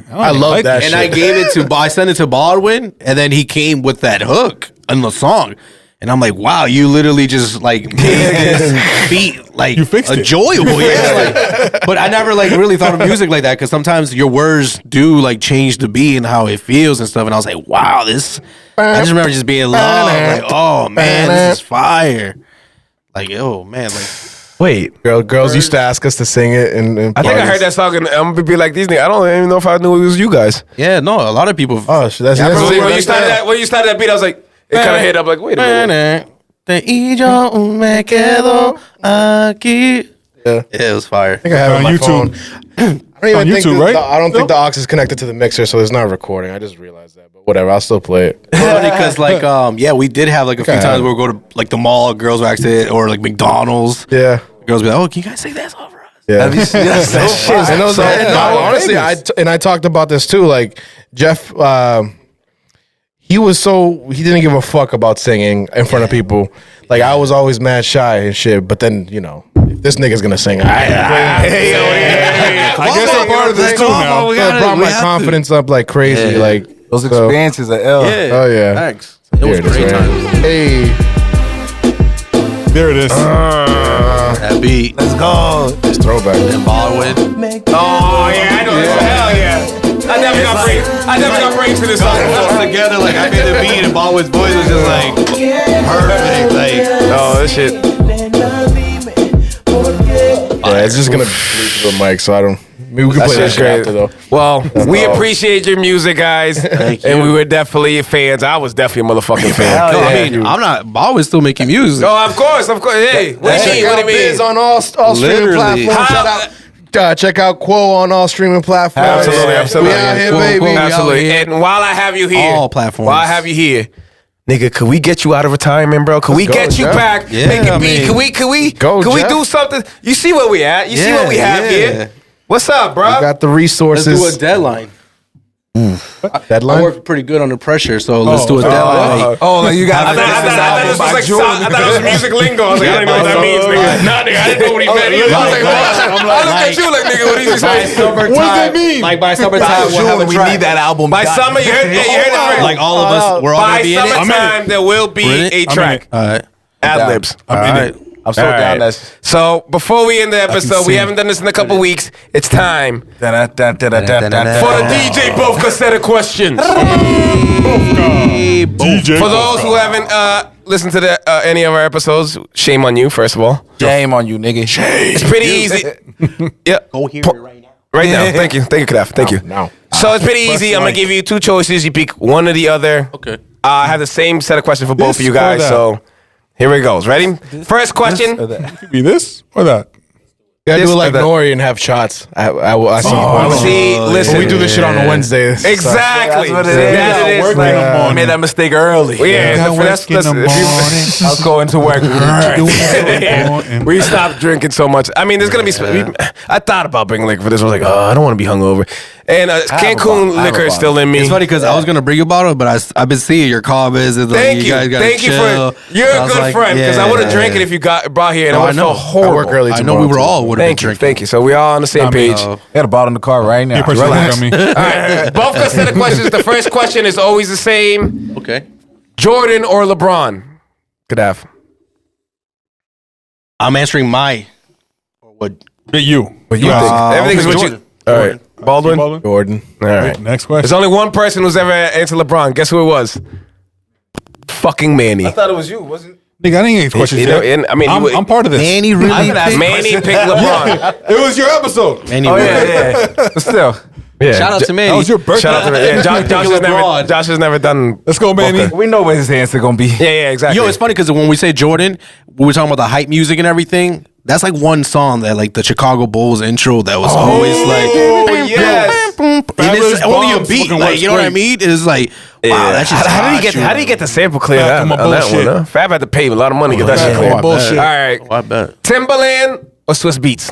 I love that shit. And I gave it to I sent it to Baldwin, and then he came with that hook in the song. And I'm like, wow, you literally just like made this beat like You fixed it. enjoyable. Yeah, like, but I never like really thought of music like that because sometimes your words do like change the beat and how it feels and stuff. And I was like, wow, this. I just remember just being loved. Like, oh man, this is fire. Like, oh man, like. wait. Girls used to ask us to sing it. And I think I heard that song and I'm gonna be like these niggas. I don't even know if I knew it was you guys. Yeah, no, a lot of people. Oh, shit, that's When you started that beat, I was like, it kind of hit up like, wait a minute. me quedo aquí. Yeah, it was fire. I think I have it on On my YouTube. phone. I don't even On think YouTube, right? I don't think the aux is connected to the mixer, so it's not recording. I just realized that, but whatever. I'll still play it. It's funny because like yeah, we did have like a few Okay. times where we go to like the mall, girls would ask it, or like McDonald's. Yeah. Girls be like, oh, can you guys sing that song for us? Yeah. That shit. And those honestly, I talked about this too. Like Jeff, he didn't give a fuck about singing in front of people. Like I was always mad shy and shit. But then if this nigga's gonna sing, I guess I'm part of this too now. I brought my confidence up like crazy. Yeah. Like Those experiences are ill. Oh yeah. Thanks. It was Here it is, great right time. Hey. There it is. That beat. Let's go. It's throwback. And Baldwin. Oh yeah, I know this. Hell yeah. I never got brains to this song. Together, like I made the beat and Baldwin's voice was just like perfect. Like Oh, this shit. Yeah, it's just gonna bleed through the mic, so I don't. Maybe we can play that shit's shit great. after though. Well, we appreciate your music, guys. Thank And you. we were definitely fans. I was definitely a motherfucking fan. Hell no, yeah. I mean, I'm not. Baldwin's still making music. Oh, of course. Hey, what do you mean? What do you Biz mean? on all streaming Literally. platforms. Check out Quo on all streaming platforms. Absolutely. We out here, Quo, baby. Quo. Absolutely. out here. And while I have you here, All platforms. While I have you here, nigga, could we get you out of retirement, bro? Could we go, get you Jeff. back? Yeah, Make it I be. mean- Can we Go, Can we Jeff. do something? You see where we at? You see what we have Yeah. here? What's up, bro? We got the Let's resources. do a deadline. I Deadline. work pretty good under pressure, so let's do a deadline. Like, Like you got I thought this was like I thought it was music lingo. I was like, I didn't know what that means, nigga. Nah, nigga, I didn't know what he meant. He was like, I look at you like, nigga, what did you by say? summertime, What does that mean? Like by summertime, we'll have a we track. need that album. By done. summer, you heard it. Like all of us, we're all By gonna be in it. summertime, there will be We're in it? a track. All right. Ad libs. All right. I'm so All down. right. So before we end the episode, we haven't done this in a couple weeks. It's time for the DJ Bofka set of questions. DJ For those who haven't listened to any of our episodes, shame on you, first of all. Shame on you, nigga. It's pretty easy. Yeah. Go hear it right now. Right now. Thank you, Kadaf. Thank you. No. So it's pretty easy. I'm going to give you two choices. You pick one or the other. Okay. I have the same set of questions for both This of you or guys. that? So here it goes. Ready? First question. Be this or that? You gotta This do it like or that? Nori and have shots at some point. See, listen. We do this shit on a Wednesday. Exactly. That's what it is. That it is. Work in the I morning. made that mistake early. Yeah, Got that's work in the I was going to work. morning. we stopped drinking so much. I mean, there's gonna be. I thought about bringing liquor for this. I was like, oh, I don't want to be hungover. And Cancun liquor is still in me. It's funny because I was gonna bring a bottle, but I've been seeing your comments and like, Thank you, guys gotta thank you chill. for. You're So I a was good like, friend because I would have drank it if you brought here, and I would have felt horrible. I work early I tomorrow. know we were too. all would have been Thank you, drinking. thank you. So we all on the same page. Got a bottle in the car right now. Hey, person, look at me. All right, both got set of questions. The first question is always the same: Okay. Jordan or LeBron? Gaddafi. I'm answering my. Or what? You. What you think? Everything's what you. Jordan. All right, Baldwin. All Jordan. right. Next There's question. only one person who's ever answered LeBron. Guess who it was? Fucking Manny. I thought it was you, wasn't it? Nigga, I didn't get questions You know, yet. and, I mean, I'm part of this. Manny really picked- Manny picked LeBron. It was your episode. Manny Oh really- yeah. But still, Yeah. Shout out to Manny. That was your birthday. Shout out to Manny. Yeah, Josh has never done. Let's go, Manny. we know what his answer gonna be. Yeah, exactly. Yo, it's funny because when we say Jordan, we were talking about the hype music and everything. That's like one song that like the Chicago Bulls intro that was always like, Oh, yes. and it's Fabulous only a Bombs beat, fucking like works you know what I great. mean? It's like, wow, that's just How did he get the sample clear Back on on my that bullshit. one? Huh? Fab had to pay a lot of money to get that shit back clear. on my bullshit. All right, Oh, I bet. Timbaland or Swiss Beats?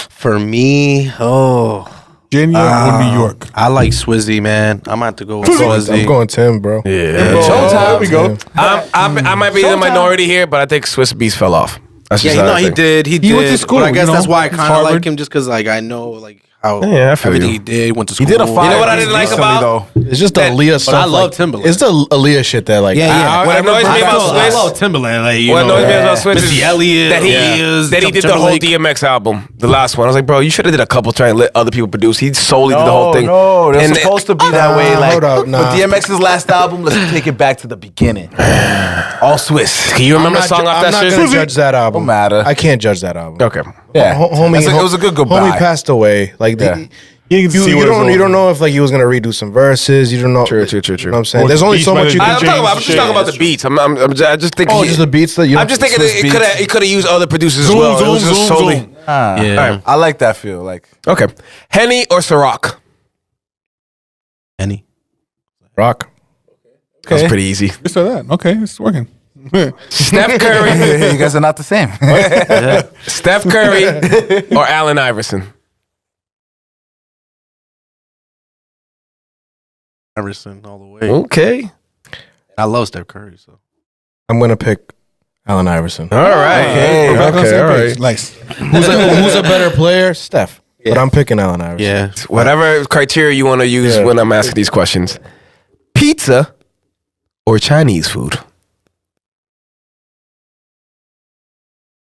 For me, Virginia or New York? I like Swizzy, man. I'm gonna have to go with Swizzy. I'm going Tim, bro. Yeah, There we go. I might be in the minority here, but I think Swiss Beats fell off. That's Yeah, just how I he think. did. He did. went to school, but I guess you that's know? why I kind of Harvard. like him, just because like I know like how Yeah, I feel everything you. he did. Went to school. He did a fire. You know what I didn't like recently, about? It's just the Aaliyah stuff. I love like, Timbaland. It's the Aaliyah shit that like. Yeah. What annoys me about I Swiss? love Timbaland. Like, you What know, annoys me about Swiss Missy is Elliott, that he did the whole DMX album, the last one. I was like, bro, you should have did a couple trying to let other people produce. He solely did the whole thing. No, they're And- supposed to be that way. Like, hold up, nah. for DMX's last album, let's take it back to the beginning. All Swiss. Can you remember a I'm song not, off I'm that not shit? gonna judge that album. Don't matter. I can't judge that album. Okay. Yeah, Homie, it was a good goodbye. Homie passed away. Like Yeah. You can see you where it's don't over. know if like he was gonna redo some verses. You don't know. True. You know what I'm saying? Or There's only beats so by much the you can I'm change. just talking about the beats. I just think. Oh, just the beats that you. I'm just thinking Swiss it could have used other producers Zoom, as well. zoom, it was just zoom, solely. zoom. Yeah. I like that feel. Like, Okay. Henny or Ciroc? Any. rock. That's pretty easy. Just say that. Okay, it's working. Steph Curry. you guys are not the same. Steph Curry or Allen Iverson? Iverson all the way. Okay. I love Steph Curry. So I'm gonna pick Allen Iverson. All right. We're back on the same all page. right. Nice. Who's a better player? Steph. But I'm picking Allen Iverson. yeah, Whatever criteria you want to use Yeah. when I'm asking these questions. Pizza or Chinese food?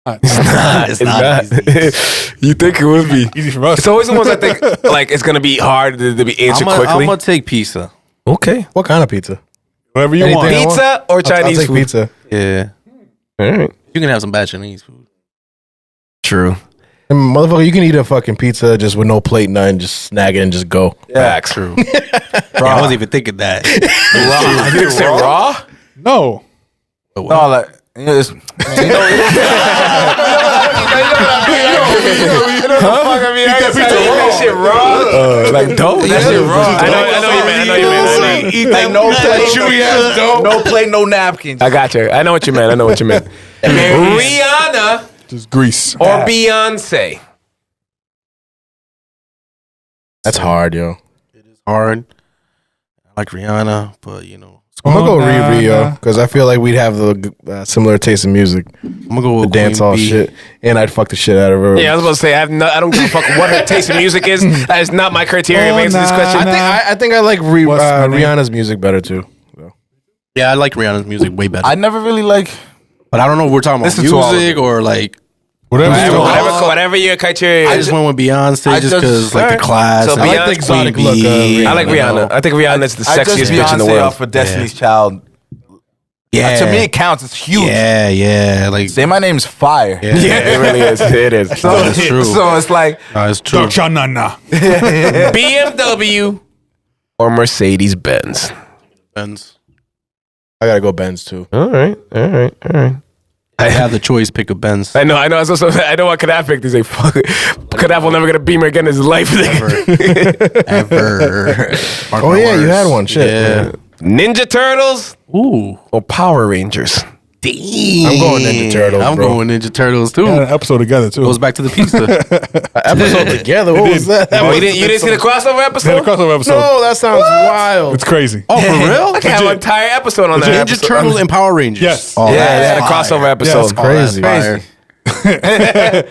it's not easy. You think it would be? Easy for us. It's always the ones I think like it's gonna be hard to be answered I'm quickly. gonna take pizza. Okay. What kind of pizza? Whatever you Anything want. I want. Pizza or I'll Chinese take food? pizza. Yeah, All right. you can have some bad Chinese food. True. And motherfucker, you can eat a fucking pizza just with no plate, nothing, just snag it and just go. Facts. True. I wasn't even thinking that. You didn't say raw? No. no, like, you know, it's, That shit raw? Like dope? That shit raw. I know you meant. like no plate, no plate, no napkins. I got you. I know what you meant. Rihanna Just grease. or Beyonce? That's hard, yo. Hard. I like Rihanna, but you know, I'm gonna go nah, Riri, yo, nah. because I feel like we'd have the similar taste in music, I'm gonna go the with dance Queen hall Bee. shit, and I'd fuck the shit out of her. Yeah, I was about to say I don't give a fuck what her taste in music is. That is not my criteria Oh, to answer this nah, question. I think I like What's my name? Rihanna's music better too. So. Yeah, I like Rihanna's music way better. I never really like. but I don't know if we're talking about Listen to all of music it. or like. Whatever you want. Whatever your criteria I is. just went with Beyonce I just just- because like the Alright. class. So and, I like like, the exotic Queen look of Bee, I like you know. Rihanna. I think Rihanna's the I just sexiest bitch in the Beyonce world. off for Destiny's Child. Yeah, To me, it counts. It's huge. Yeah, like Say my name's fire. yeah, Yeah, it really is. It is. So, That's true. so it's like no, it's true. Cha-na-na. BMW or Mercedes Benz? Benz. I gotta go Benz too. All right. I have the choice. Pick a Benz. I know. I know what Kadav picked. He's like, fuck it. Kadav will never get a Beamer again in his life. Ever. Mark Oh my yeah, you words. had one. Shit. Yeah. Ninja Turtles Ooh. or Power Rangers? Damn. I'm going Ninja Turtles, I'm bro. going Ninja Turtles too. We had an episode together too. Goes back to the pizza. Episode together. What was that? Oh, you didn't see the crossover We had a episode? crossover episode. No, that sounds wild. It's crazy. Oh, for real? I can have an entire episode on that. Ninja episode. Turtles and Power Rangers. Yes. Oh, Yeah, they had a that's crossover fire. episode. That's crazy.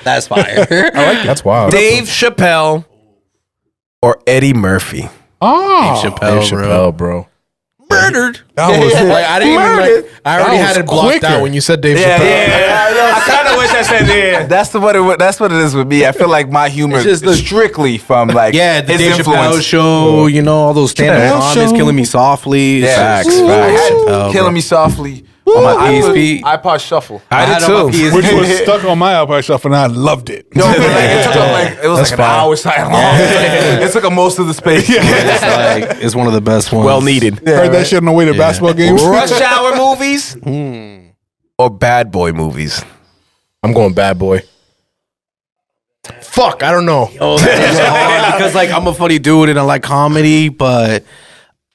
That's fire. That's wild. Dave Chappelle or Eddie Murphy? Oh. Chappelle, Dave bro. Chappelle, bro. Murdered. That was Like I didn't even like. I already That had was it blocked quicker. out when you said Dave Yeah, Chappelle. yeah. I kind of wish I said yeah. That's what it is with me. I feel like my humor It's just is the- strictly from like Yeah, the his Dave Chappelle influence. show, you know, all those stand-up Chappelle comics, show. Killing Me Softly. It's Yeah. just- I had Chappelle, Killing bro. Me Softly On my I put PSP. iPod Shuffle. I had did on my too. PSP. Which was stuck on my iPod shuffle and I loved it. No, but like, it took up like it was like an hour long. It took up most of the space. It's like it's one of the best ones. Well needed. Heard that shit on the way to basketball games. Rush Hour movies or Bad Boy movies? I'm going Bad Boy. Fuck, I don't know. It's hard because like I'm a funny dude and I like comedy, but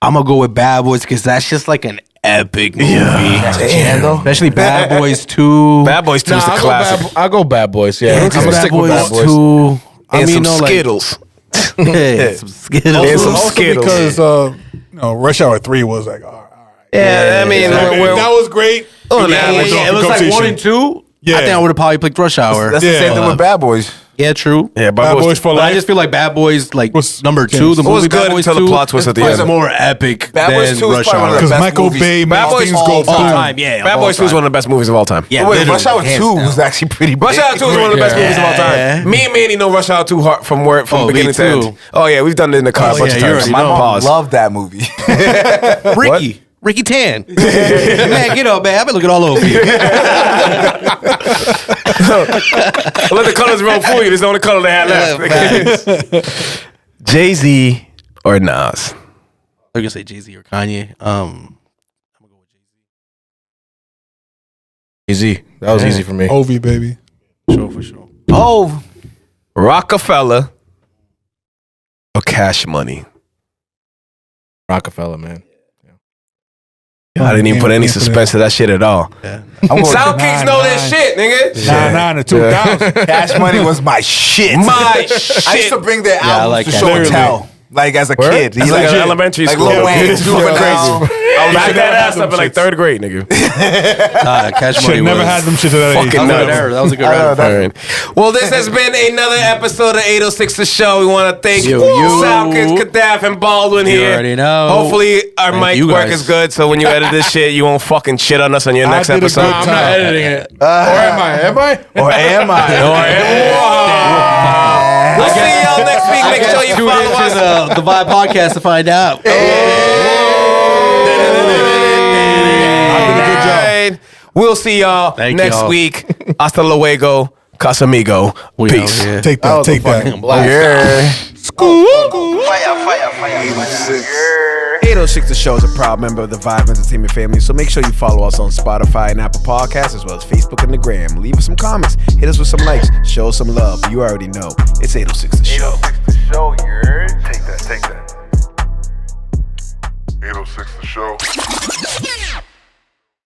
I'm gonna go with Bad Boys because that's just like an epic movie. Especially Bad Boys 2. Bad Boys 2 is the classic. I'll go Bad Boys. Yeah, I'm gonna Bad stick with Bad Boys Boys. 2. And some Skittles. Yeah, some Skittles. And some Also Skittles. because Rush Hour 3 was like, all right. Yeah, I mean, That was great. Oh, Yeah, nah, It was like 1 and 2. Yeah. I think I would have probably picked Rush Hour. That's the same thing with Bad Boys. Yeah, true. Yeah, Bad Boys for But I Life. just feel like Bad Boys, like Was number 2, Kingz. the It was movie good Bad Boys until the 2, plot twist at the is end. more epic Bad than Boys 2 is Rush probably one of Hour. the Because best Michael movies. Bay Bad makes Boys things all go All boom. time, yeah. Bad of Boys 2 all is one of the best movies of all time. Yeah, Wait, literally, Rush Hour hands 2 down. was actually pretty big. Rush Hour 2 is one of the best movies of all Yeah. time. Me and Manny know Rush Hour 2 from Oh, me beginning to too. end. Oh, yeah, we've done it in the car a bunch yeah, of you times. already My know. mom Pause. loved that movie. Ricky Tan. Man, get up, man. I've been looking all over you. Let the colors roll for you. There's the only color they had left. Jay-Z or Nas? I'm gonna say Jay-Z or Kanye. I'm gonna go with Jay-Z. Easy. That was easy for me. Ovi, baby. For sure. Oh, Rockefeller or Cash Money? Rockefeller, man. I didn't even put any suspense to that shit at all. I'm going Sound Kings know that shit, nigga. 99 to 2000. Cash Money was my shit. My shit. I used to bring their I albums like to Cash show and Money. tell. Like as a kid. That's like elementary Like school. Lil Wayne. Yeah. Juvenile. I was back that ass up in like 3rd grade, nigga. Cash Money Should never was- had them shit to that age. Fucking That was a no. good era. That was a good era. Well, this has been another episode of 806 The Show. We want to thank You. Salkins, Kadaf, and Baldwin You here. already know. Hopefully our Thank mic you work guys. is good, so when you edit this shit, you won't fucking shit on us on your next did a episode. good job. I'm not editing it. Or am I? Am I? Or am I? We'll see y'all next week. Make sure you Tune follow into us. the Vibe Podcast to find out. Alright. We'll see y'all Thank next y'all. week. Hasta luego, Casamigo. We Peace. out here. Take that. Take that. Black. 806 The Show is a proud member of the Vibe Entertainment family, so make sure you follow us on Spotify and Apple Podcasts, as well as Facebook and the Gram. Leave us some comments, hit us with some likes, show us some love. You already know. It's 806 The Show. 806 The Show, you heard? Take that. 806 The Show.